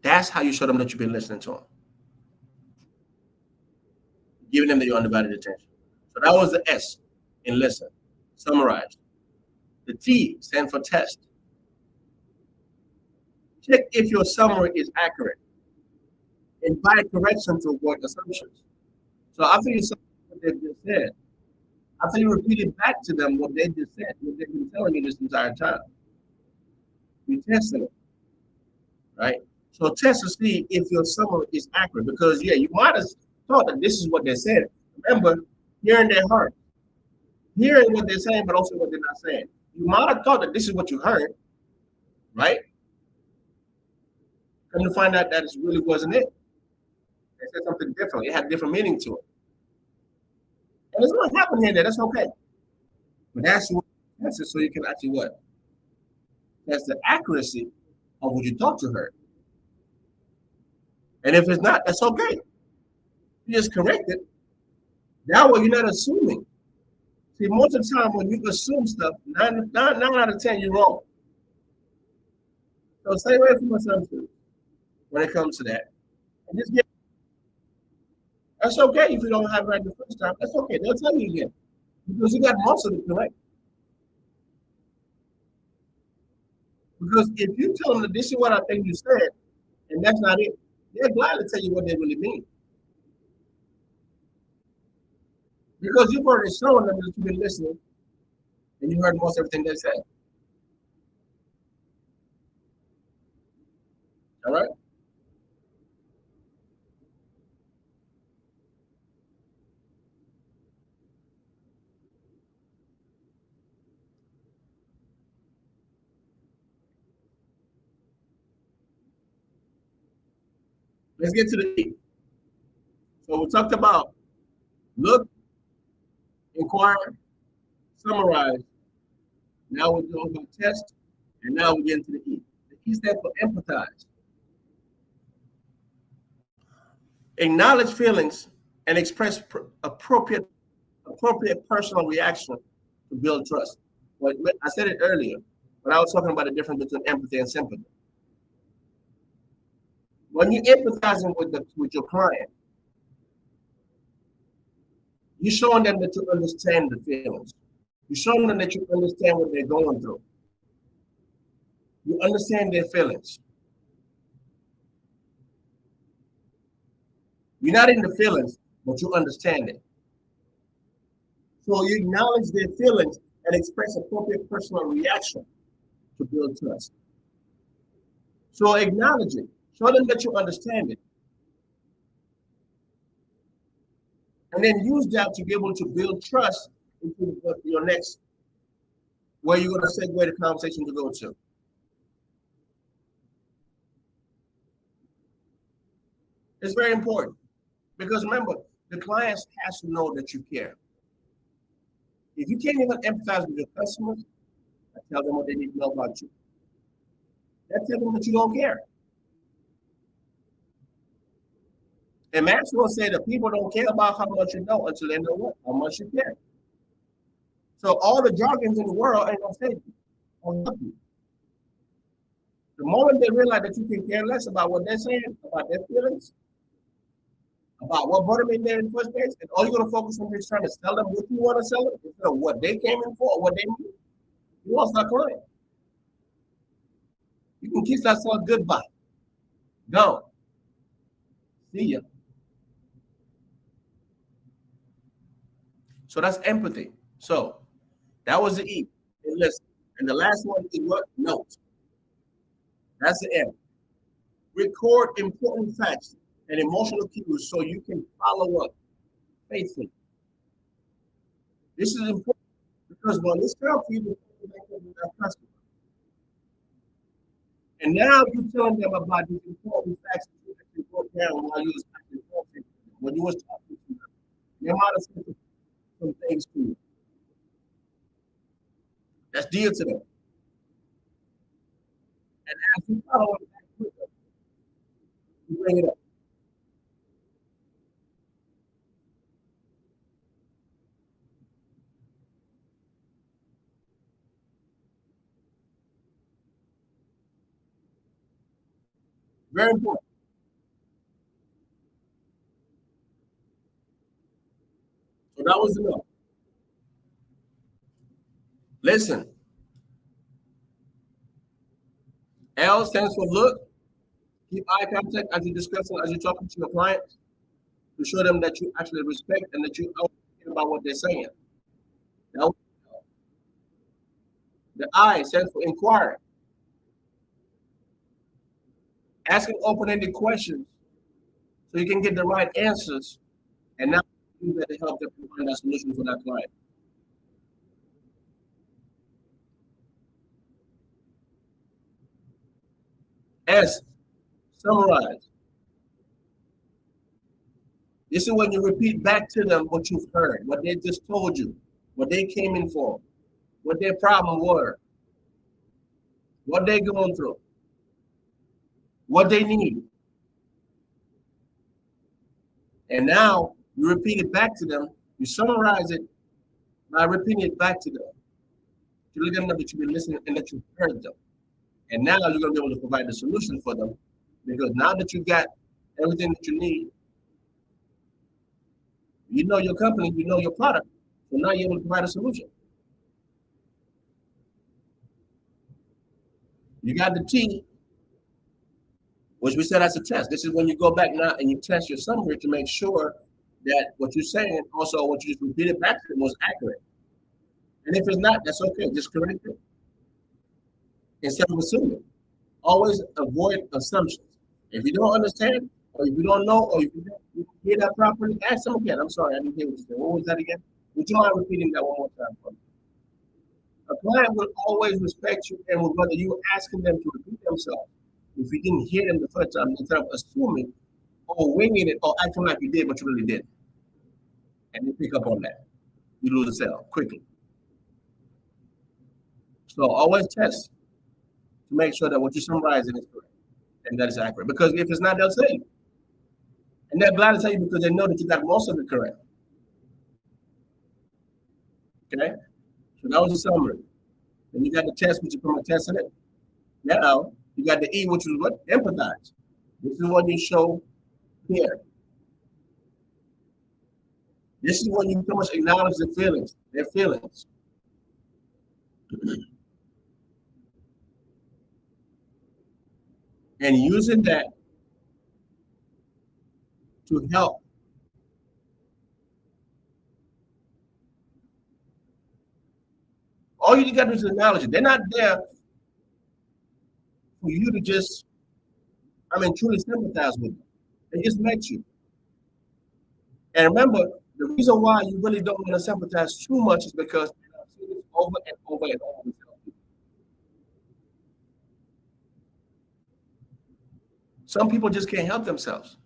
That's how you show them that you've been listening to them. Giving them your undivided attention. So that was the S in listen, summarize. The T stands for test. Check if your summary is accurate. Invite correction to avoid assumptions. So after you saw what they just said, after you repeated back to them what they just said, what they've been telling you this entire time, you tested it, right? So test to see if your summary is accurate because, yeah, you might have thought that this is what they said. Remember, hearing their heart, hearing what they're saying, but also what they're not saying. You might have thought that this is what you heard, right? Come to find out that it really wasn't it. They said something different. It had different meaning to it. And it's going to happen here and there. That's okay. But that's it so you can actually what? That's the accuracy of what you thought you heard. And if it's not, that's okay. You just correct it. That way you're not assuming. See, most of the time when you assume stuff, 9 out of 10, you're wrong. So stay away from assumptions. when it comes to that. And just get, that's okay if you don't have it right the first time. That's okay. They'll tell you again because you got most of it correct. Because if you tell them that this is what I think you said, and that's not it, they're glad to tell you what they really mean. Because you've already shown them that you've been listening and you heard most everything they said. All right? Let's get to the E. So we talked about look, inquire, summarize. Now we're doing about test, and now we get into the E. The E stands for empathize. Acknowledge feelings and express appropriate personal reaction to build trust. Well, I said it earlier, but I was talking about the difference between empathy and sympathy. When you're empathizing with your client, you're showing them that you understand the feelings. You're showing them that you understand what they're going through. You understand their feelings. You're not in the feelings, but you understand it. So you acknowledge their feelings and express appropriate personal reaction to build trust. So acknowledge it. Show them that you understand it. And then use that to be able to build trust into your next, where you're going to segue the conversation to go to. It's very important because remember, the clients has to know that you care. If you can't even empathize with your customers, tell them what they need to know about you. That tells them that you don't care. And Maxwell said that people don't care about how much you know until they know what, how much you care. So all the jargons in the world ain't gonna save you or help you. The moment they realize that you can care less about what they're saying, about their feelings, about what brought them in there in the first place, and all you're gonna focus on is trying to sell them what you want to sell them instead of what they came in for or what they need, you lost that client. You can kiss that song goodbye. Go. See ya. So that's empathy. So that was the E. And listen. And the last one is what? Note. That's the M. Record important facts and emotional cues so you can follow up faithfully. This is important because when this comes to you, and now you're telling them about these important facts that you actually wrote down while you was actually talking. When you was talking to them, they might have said some things to you. That's dear to them. And as you follow it back with them, you bring it up. Very important. So that was enough. Listen, L stands for look. Keep eye contact as you're discussing, as you're talking to your clients, to show them that you actually respect and that you care about what they're saying. Now, the I stands for inquire. Asking open-ended questions so you can get the right answers and now use that to help them find a solution for that client. S, summarize. This is when you repeat back to them what you've heard, what they just told you, what they came in for, what their problem were, what they're going through, what they need. And now you repeat it back to them. You summarize it by repeating it back to them. To let them know that you've been listening and that you've heard them. And now you're going to be able to provide the solution for them Because now that you got everything that you need, you know your company, you know your product. So now you're able to provide a solution. You got the T, which we said as a test. This is when you go back now and you test your summary to make sure that what you're saying, also what you just repeated back to them, was accurate. And if it's not, that's okay. Just correct it instead of assuming. Always avoid assumptions. If you don't understand, or if you don't know, or if you didn't hear that properly, ask them again. I'm sorry, I didn't hear what you said. What was that again? Would you mind repeating that one more time for me? A client will always respect you, and whether you asking them to repeat themselves, if you didn't hear them the first time, instead of assuming or winging it or acting like you did, but you really didn't. And you pick up on that. You lose a sale quickly. So always test to make sure that what you're summarizing is correct and that is accurate. Because if it's not, they'll say you. And they're glad to tell you because they know that you got most of it correct. Okay? So that was a summary. Then you got the test, which is from a testing it. Now you got the E, which is what? Empathize. This is when you show care. This is when you pretty much acknowledge their feelings. And using that to help all you got to do is acknowledge it. They're not there for you to just, truly sympathize with them. They just met you. And remember, the reason why you really don't want to sympathize too much is because I've seen this over and over and over. Some people just can't help themselves.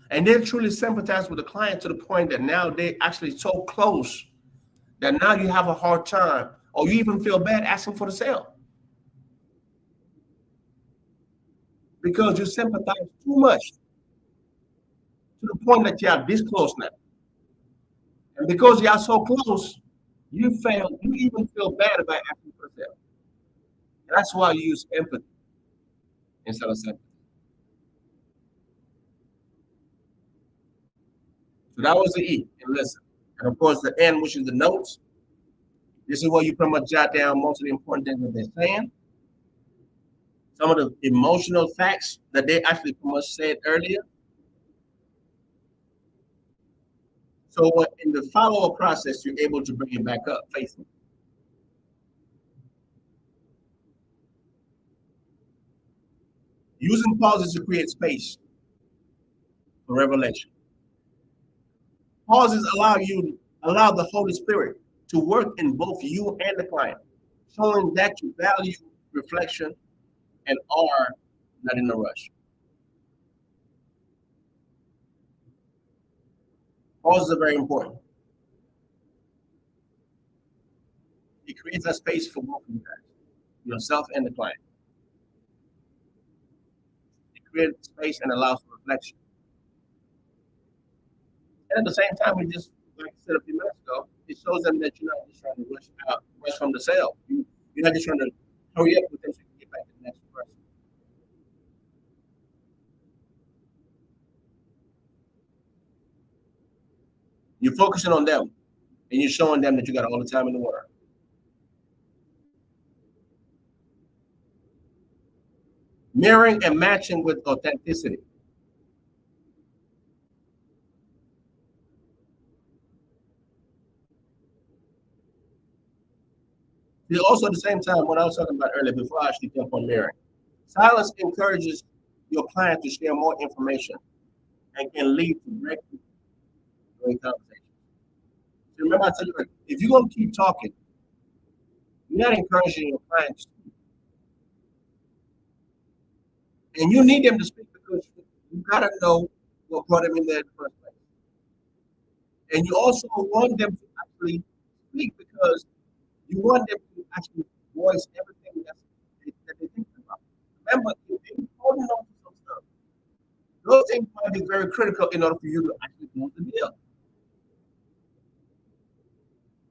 And they truly sympathize with the client to the point that now they're actually so close that now you have a hard time or you even feel bad asking for the sale. Because you sympathize too much to the point that you are this close now. And because you are so close, you even feel bad about asking for the sale. And that's why you use empathy instead of sympathy. So that was the E, and listen. And of course, the N, which is the notes. This is where you pretty much jot down most of the important things that they're saying. Some of the emotional facts that they actually pretty much said earlier. So in the follow-up process, you're able to bring it back up faithfully. Using pauses to create space for revelation. Pauses allow the Holy Spirit to work in both you and the client, showing that you value reflection and are not in a rush. Pauses are very important. It creates a space for both of you guys, yourself and the client. It creates space and allows for reflection. And at the same time, we just, like I said a few minutes ago, it shows them that you're not just trying to rush from the sale. You're not just trying to hurry up with them so you can get back to the next person. You're focusing on them, and you're showing them that you got all the time in the world. Mirroring and matching with authenticity. Also, at the same time, what I was talking about earlier, before I actually jump on mirroring, silence encourages your client to share more information and can lead to breakthrough during conversations. So remember, I tell you, if you're going to keep talking, you're not encouraging your client to speak. And you need them to speak because you got to know what brought them in there in the first place. And you also want them to actually speak because you want them to actually voice everything that they're thinking about. Remember, if they're holding on to some stuff, those things might be very critical in order for you to actually close the deal.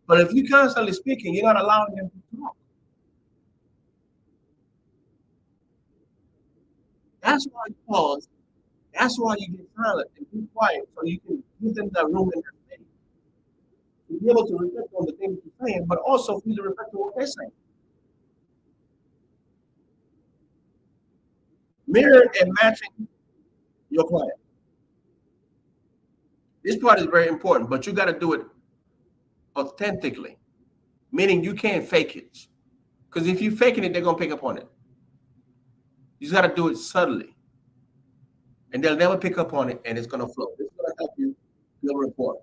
But if you're constantly speaking, you're not allowing them to talk. That's why you pause. That's why you get silent and be quiet so you can give them that room and that space to be able to reflect on the things you're saying, but also for you to reflect on what they're saying. Mirroring and matching your client. This part is very important, but you got to do it authentically, meaning you can't fake it. Because if you're faking it, they're going to pick up on it. You just got to do it subtly. And they'll never pick up on it, and it's going to flow. This is going to help you build rapport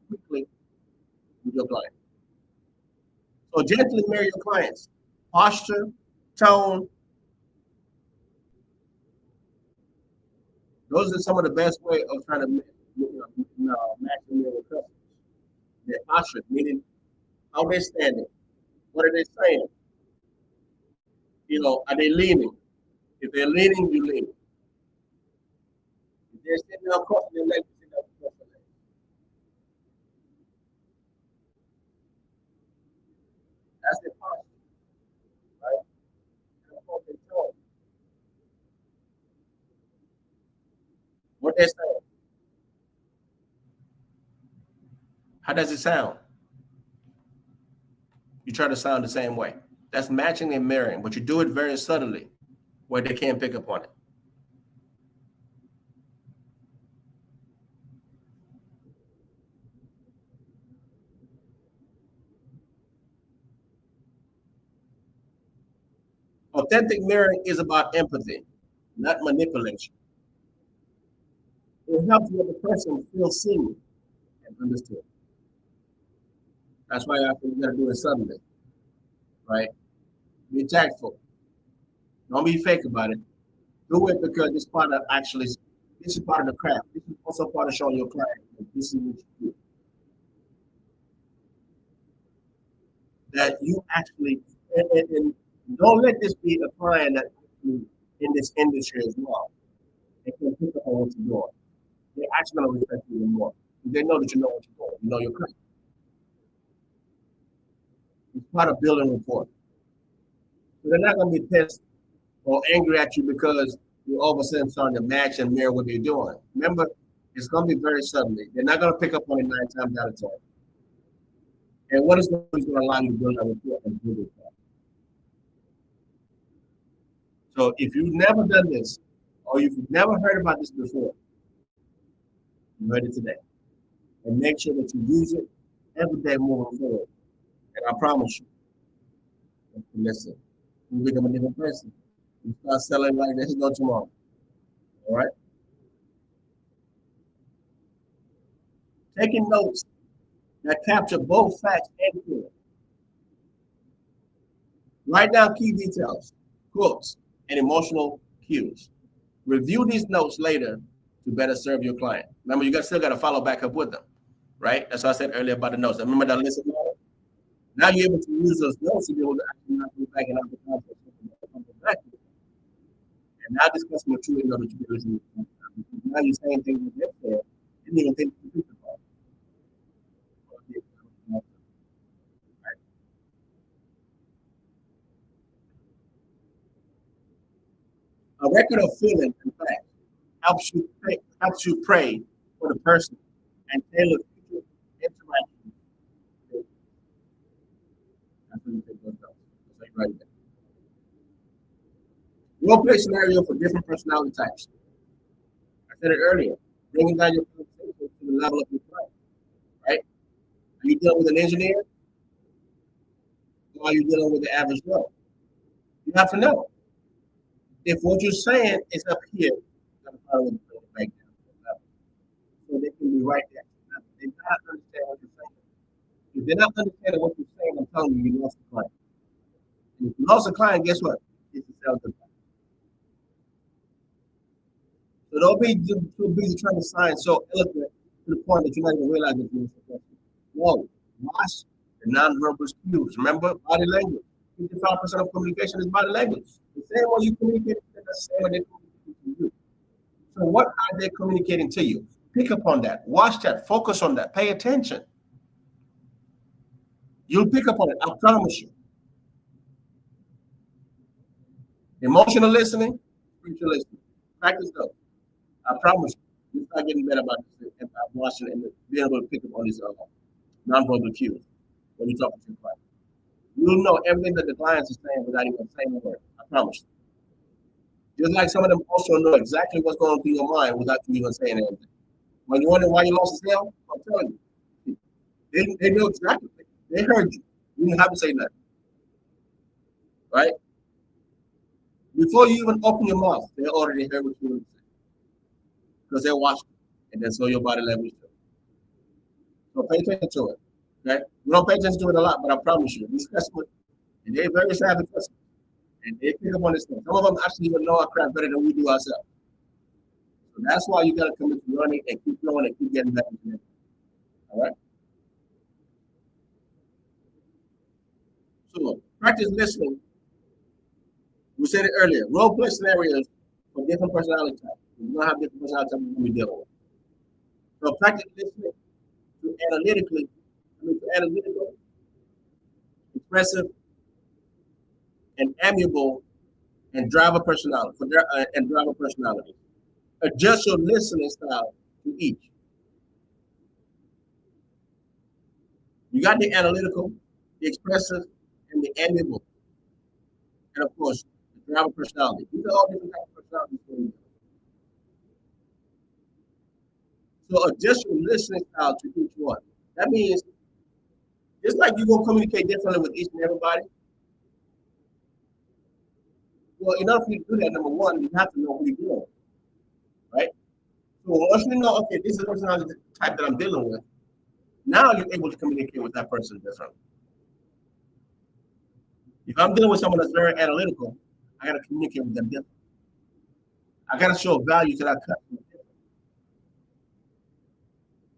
quickly with your client. So gently mirror your clients. Posture, tone. Those are some of the best way of trying to match them with customers. Their posture, meaning how they're standing. What are they saying? Are they leaning? If they're leaning, you lean. If they're sitting up crossing their legs, you sit up crossing their legs. That's their posture, right? And of course, they tone. What they're saying. How does it sound? You try to sound the same way. That's matching and mirroring, but you do it very subtly where they can't pick up on it. Authentic mirroring is about empathy, not manipulation. It helps the other person feel seen and understood. That's why I think you got to do it subtly, right? Be tactful. Don't be fake about it. Do it because it's part of this is part of the craft. This is also part of showing your client that this is what you do. That you actually, and don't let this be a client that in this industry as well. They can pick up on what you're doing. They're actually going to respect you even more. They know that you know what you're doing. You know your craft. It's part of building rapport. So they're not going to be pissed or angry at you because you're all of a sudden starting to match and mirror what they're doing. Remember, it's going to be very subtly. They're not going to pick up on it 9 times out of 10. And what is going to allow you to build that rapport and build it back. So if you've never done this, or if you've never heard about this before, you heard it today. And make sure that you use it every day moving forward. And I promise you, listen, you become a different person. You start selling like there's no tomorrow. All right? Taking notes that capture both facts and feeling. Write down key details, quotes, and emotional cues. Review these notes later to better serve your client. Remember, still got to follow back up with them, right? That's what I said earlier about the notes. Remember that list. Now you're able to use those notes to be able to actually not go back and out the context. And now this customer truly know that you're listening. Now you're saying things that they're saying, you didn't even think to think about. A record of feeling, in fact, helps you pray for the person and tailor future interactions. That's when you take those notes. That's like right there. Role play scenario for different personality types. I said it earlier. Bringing down your conversation to the level of your client, right? Are you dealing with an engineer? Or are you dealing with the average Joe? You have to know. If what you're saying is up here, you got to follow the back down to the level. So they can be right there. They not understand what you're saying. If they're not understanding what you're saying, I'm telling you, you lost the client. And if you lost the client, guess what? It's a sales impact. So don't be too busy trying to sign so eloquent to the point that you're not even realizing you're successful. No, watch the nonverbal cues. Remember, body language. 55% of communication is body language. The same way you communicate, that's the same way they communicate to you. So what are they communicating to you? Pick up on that. Watch that. Focus on that. Pay attention. You'll pick up on it. I promise you. Emotional listening, spiritual listening. Practice though. I promise you start getting better about this and watching and being able to pick up on these nonverbal cues when you talk to your client. You'll know everything that the clients are saying without even saying a word. I promise you. Just like some of them also know exactly what's going through your mind without you even saying anything. When you wonder why you lost the sale, I'm telling you. They know exactly. They heard you. You didn't have to say nothing. Right? Before you even open your mouth, they already heard what you were saying. Because they're watching. And then so your body language too. So pay attention to it. Okay? We don't pay attention to it a lot, but I promise you, these customers, and they're very savvy customers. And they pick up on this stuff. Some of them actually even know our crap better than we do ourselves. So that's why you gotta commit to learning and keep growing and keep getting better. All right? So practice listening. We said it earlier. Role play scenarios for different personality types. We're gonna have different personality types we deal with. So practice listening to analytical, expressive, and amiable, and driver personality Adjust your listening style to each. You got the analytical, the expressive, and the amiable, and of course the driver personality. These are all different types of personalities. So adjust your listening style to each one. That means just like you're gonna communicate differently with each and everybody. Well, in order for you to do that, number one, you have to know who you're dealing with, right? So once you know, okay, this is the personality type that I'm dealing with, now you're able to communicate with that person differently. If I'm dealing with someone that's very analytical, I got to communicate with them differently. I got to show value to that customer.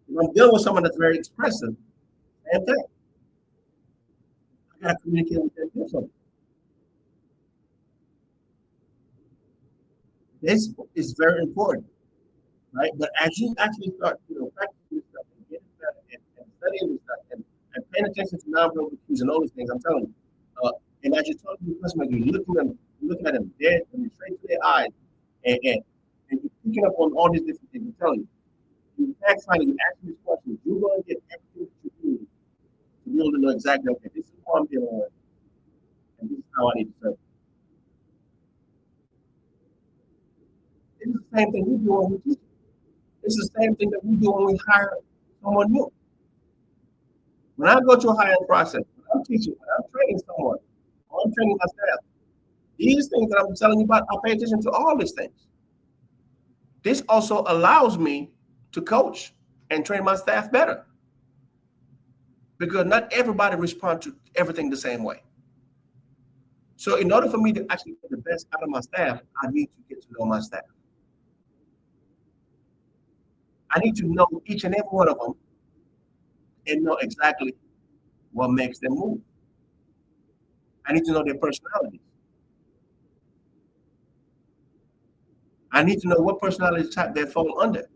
If I'm dealing with someone that's very expressive, same thing. I got to communicate with them differently. This is very important, right? But as you actually start, practicing this stuff and getting better and studying this stuff and paying attention to nonverbal cues and all these things, I'm telling you. And as you're talking to the customer, you're looking at them dead and straight to their eyes, and you're picking up on all these different things. I'm telling you. You fact finding, you ask these questions, you're going to get everything that you need to be able to know exactly, okay, this is what I'm dealing with, and this is how I need to serve. It's the same thing we do when we teach. It's the same thing that we do when we hire someone new. When I go to a hiring process, when I'm teaching, when I'm training someone, or I'm training my staff, these things that I'm telling you about, I pay attention to all these things. This also allows me to coach and train my staff better. Because not everybody responds to everything the same way. So in order for me to actually get the best out of my staff, I need to get to know my staff. I need to know each and every one of them and know exactly what makes them move. I need to know their personalities. I need to know what personality type they fall under.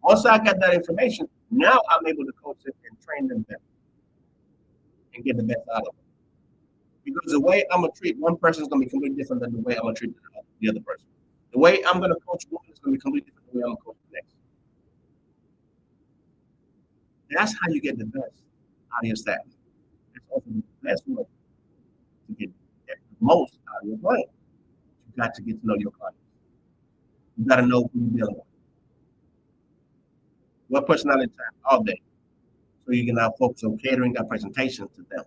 Once I get that information, now I'm able to coach them and train them better and get the best out of them. Because the way I'm going to treat one person is going to be completely different than the way I'm going to treat the other person. The way I'm going to coach one is going to be completely different than the way I'm going to coach the next. That's how you get the best out of your staff. That's also the best way to get the most out of your client. You got to get to know your client. You got to know who you're dealing with. What personality type are they? So you can now focus on catering that presentation to them.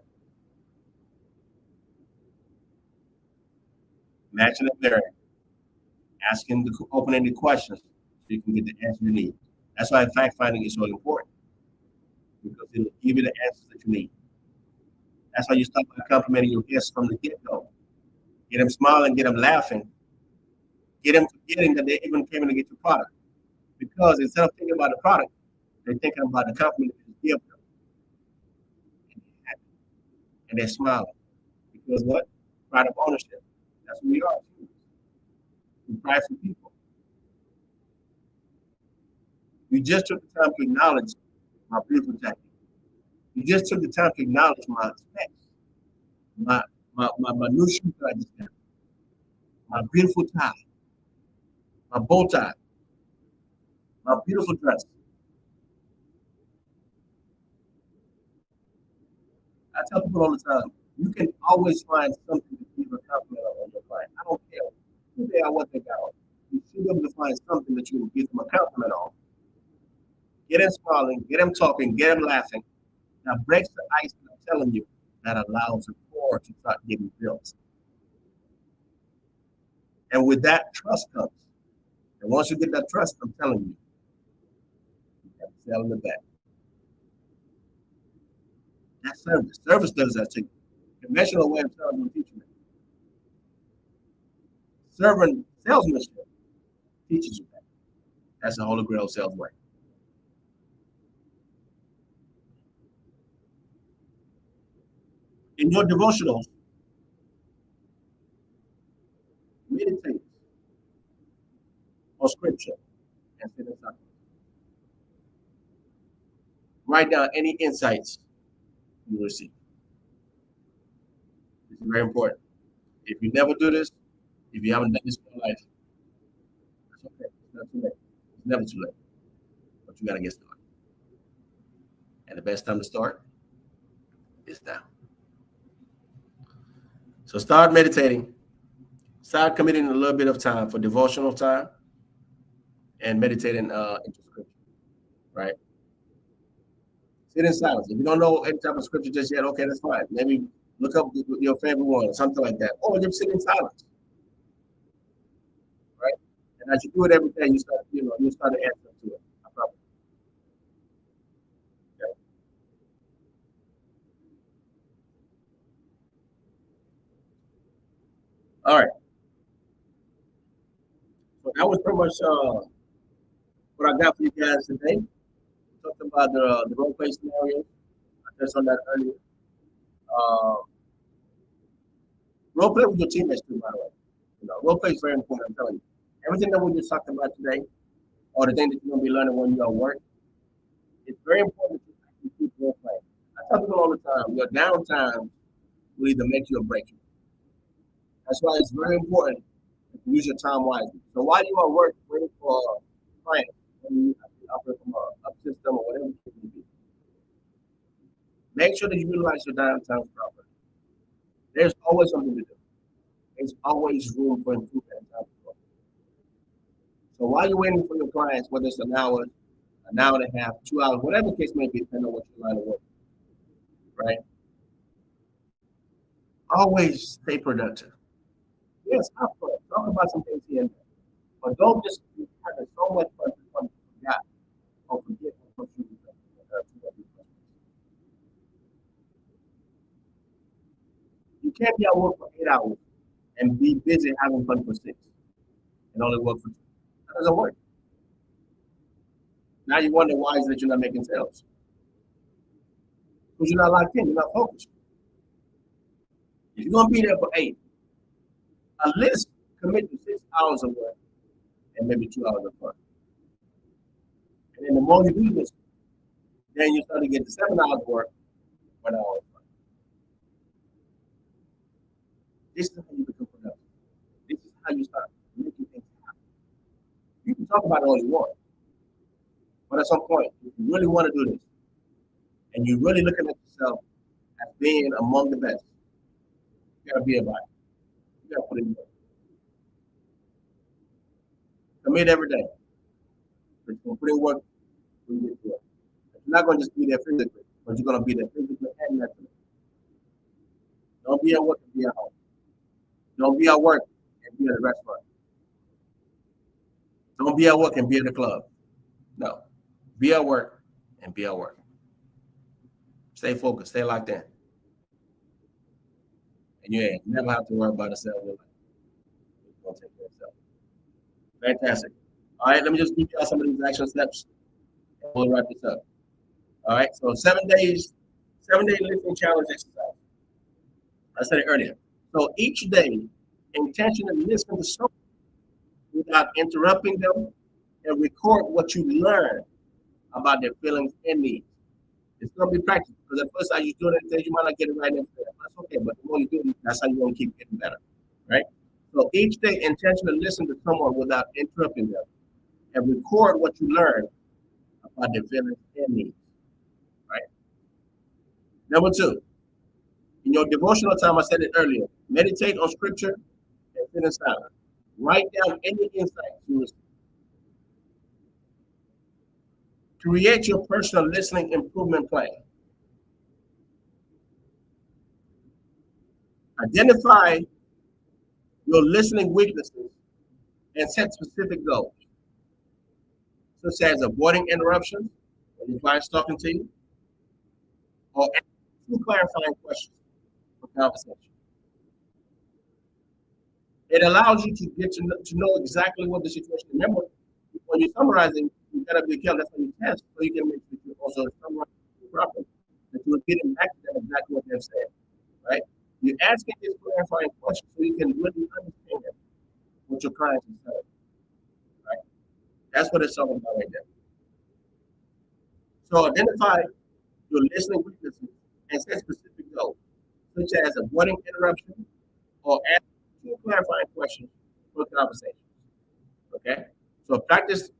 Matching up there, asking the open-ended questions so you can get the answer you need. That's why fact finding is so important, because it'll give you the answers that you need. That's why you start by complimenting your guests from the get-go. Get them smiling, get them laughing, get them forgetting that they even came in to get your product. Because instead of thinking about the product, they're thinking about the compliment that you give them. And they're happy. And they're smiling. Because what? Pride of ownership. That's who we are. We're prideful people. You just took the time to acknowledge my beautiful jacket. You just took the time to acknowledge my specs, my new shoes that I just got, my beautiful tie. my bow tie, my beautiful dress. I tell people all the time, you can always find something to give a compliment on your client. I don't care who they are, what they got on. You should be able to find something that you can give them a compliment on. Get them smiling, get them talking, get them laughing. That breaks the ice, I'm telling you, that allows the core to start getting built. And with that, trust comes. And once you get that trust, I'm telling you, you have to sell in the back. That's service. Service does that to you. Conventional way of selling will teach you that. Serving salesmanship teaches you that. That's the Holy Grail sales way. In your devotionals, meditate on scripture and sit in silence. Write down any insights you receive. This is very important. If you never do this, if you haven't done this in your life, that's okay. It's not too late. It's never too late. But you got to get started. And the best time to start is now. So start meditating. Start committing a little bit of time for devotional time and meditating into scripture, right? Sit in silence. If you don't know any type of scripture just yet, okay, that's fine. Maybe look up your favorite one or something like that. Or just sit in silence, right? And as you do it every day, you start to answer to it. I promise. Okay? All right. So that was pretty much what I got for you guys today. We talked about the role play scenario. I touched on that earlier. Uh, Role play with your teammates too, by the way. Role play is very important. I'm telling you, everything that we just talked about today, or the thing that you're gonna be learning when you're at work, it's very important that you actually keep role playing. I tell people all the time, your downtime will either make you or break you. That's why it's very important to use your time wisely. So while you are at work waiting for a client, when you operate from a up system or whatever it may be, make sure that you utilize your downtime properly. There's always something to do. There's always room for improvement and time to grow. So while you're waiting for your clients, whether it's an hour and a half, 2 hours, whatever the case may be, depending on what your line of work, right? Always stay productive. Yes, have fun. Talk about some things here and there. But don't just be having so much fun to forget or forget what you do. You can't be at work for 8 hours and be busy having fun for six and only work for two. That doesn't work. Now you wonder why is it that you're not making sales? Because you're not locked in, you're not focused. If you're gonna be there for eight, at least commit to 6 hours of work and maybe 2 hours of fun. And then the more you do this, then you start to get to 7 hours of work, 1 hour of fun. This is how you become productive. This is how you start making things happen. You can talk about it all you want, but at some point, if you really want to do this, and you're really looking at yourself as being among the best, you gotta be about it. You gotta put in work. Commit every day. But you're gonna put in work when you get to work. You're not gonna just be there physically, but you're gonna be there physically and mentally. Don't be at work and be at home. Don't be at work and be at the restaurant. Don't be at work and be at the club. No. Be at work and be at work. Stay focused, stay locked in. And you never have to worry about a cell in your life. It's gonna take care of itself. Fantastic. All right, let me just give you all some of these action steps and we'll wrap this up. All right, so 7-day lifting challenge exercise. I said it earlier. So each day, intentionally listen to someone without interrupting them and record what you learn about their feelings and needs. It's going to be practical because at first, as you do it, you might not get it right next day. That's okay, but the more you do it, that's how you're going to keep getting better, right? So each day, intentionally listen to someone without interrupting them and record what you learn about their feelings and needs. Right. Number two, in your devotional time, I said it earlier, meditate on scripture and sit in silence. Write down any insights you receive. Create your personal listening improvement plan. Identify your listening weaknesses and set specific goals, such as avoiding interruptions when your client's talking to you, or asking clarifying questions for conversation. It allows you to get to know exactly what the situation. Remember, when you're summarizing, you gotta be careful. That's when you test, so you can make sure you also summarize properly. That you're getting back to them exactly what they're saying, right? You're asking these clarifying questions so you can really understand what your client is saying, right? That's what it's talking about right there. So identify your listening weaknesses and set specific goals, such as avoiding interruption or asking two clarifying questions for conversations. Okay? So practice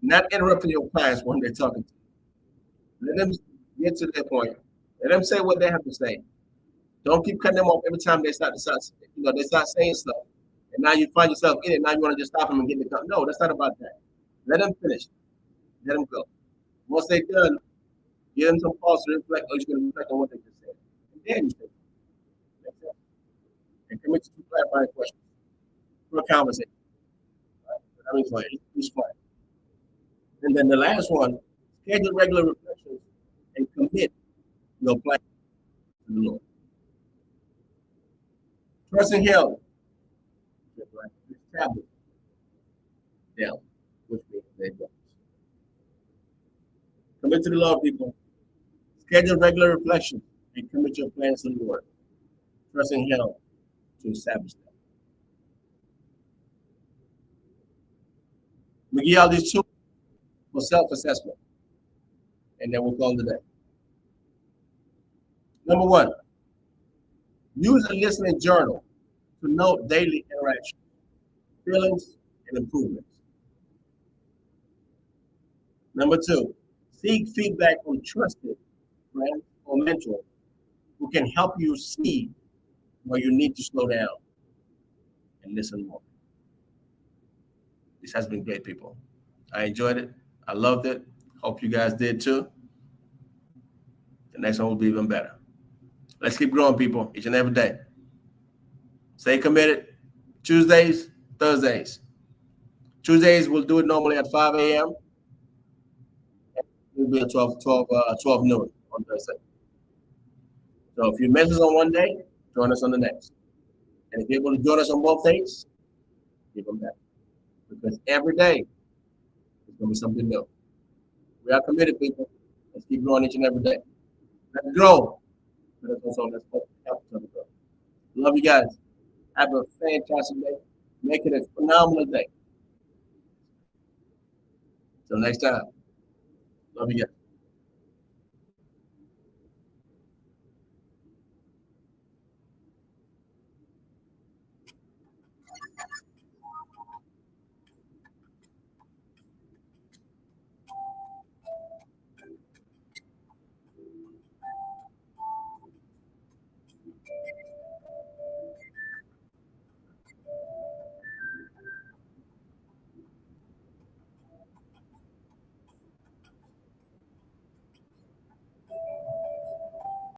not interrupting your clients when they're talking to you. Let them get to their point. Let them say what they have to say. Don't keep cutting them off every time they start saying stuff. And now you find yourself in it. Now you want to just stop them and get the cut. No, that's not about that. Let them finish. Let them go. Once they're done, give them some pause to reflect, or you're going to reflect on what they just said. And then you say, and commit to clarifying questions for a conversation. Right? That means like each client. And then the last one, schedule regular reflections and commit your plan to the Lord. Trust in Him. Establish them, which means they don't. Commit to the Lord, people. Schedule regular reflections and commit your plans to the Lord. Trust in Him to establish them. We give y'all these tools for self-assessment, and then we'll call it a day. Number one, use a listening journal to note daily interactions, feelings, and improvements. Number two, seek feedback from trusted friends or mentors who can help you see where you need to slow down and listen more. This has been great, people. I enjoyed it. I loved it. Hope you guys did too. The next one will be even better. Let's keep growing, people, each and every day. Stay committed. Tuesdays, Thursdays. Tuesdays, we'll do it normally at 5 a.m. We'll be at 12 noon on Thursday. So if you miss us on one day, join us on the next. And if you're able to join us on both days, give them back. Because every day, there's going to be something new. We are committed, people. Let's keep growing each and every day. Let's grow. Let's help each other grow. Love you guys. Have a fantastic day. Make it a phenomenal day. Till next time. Love you guys.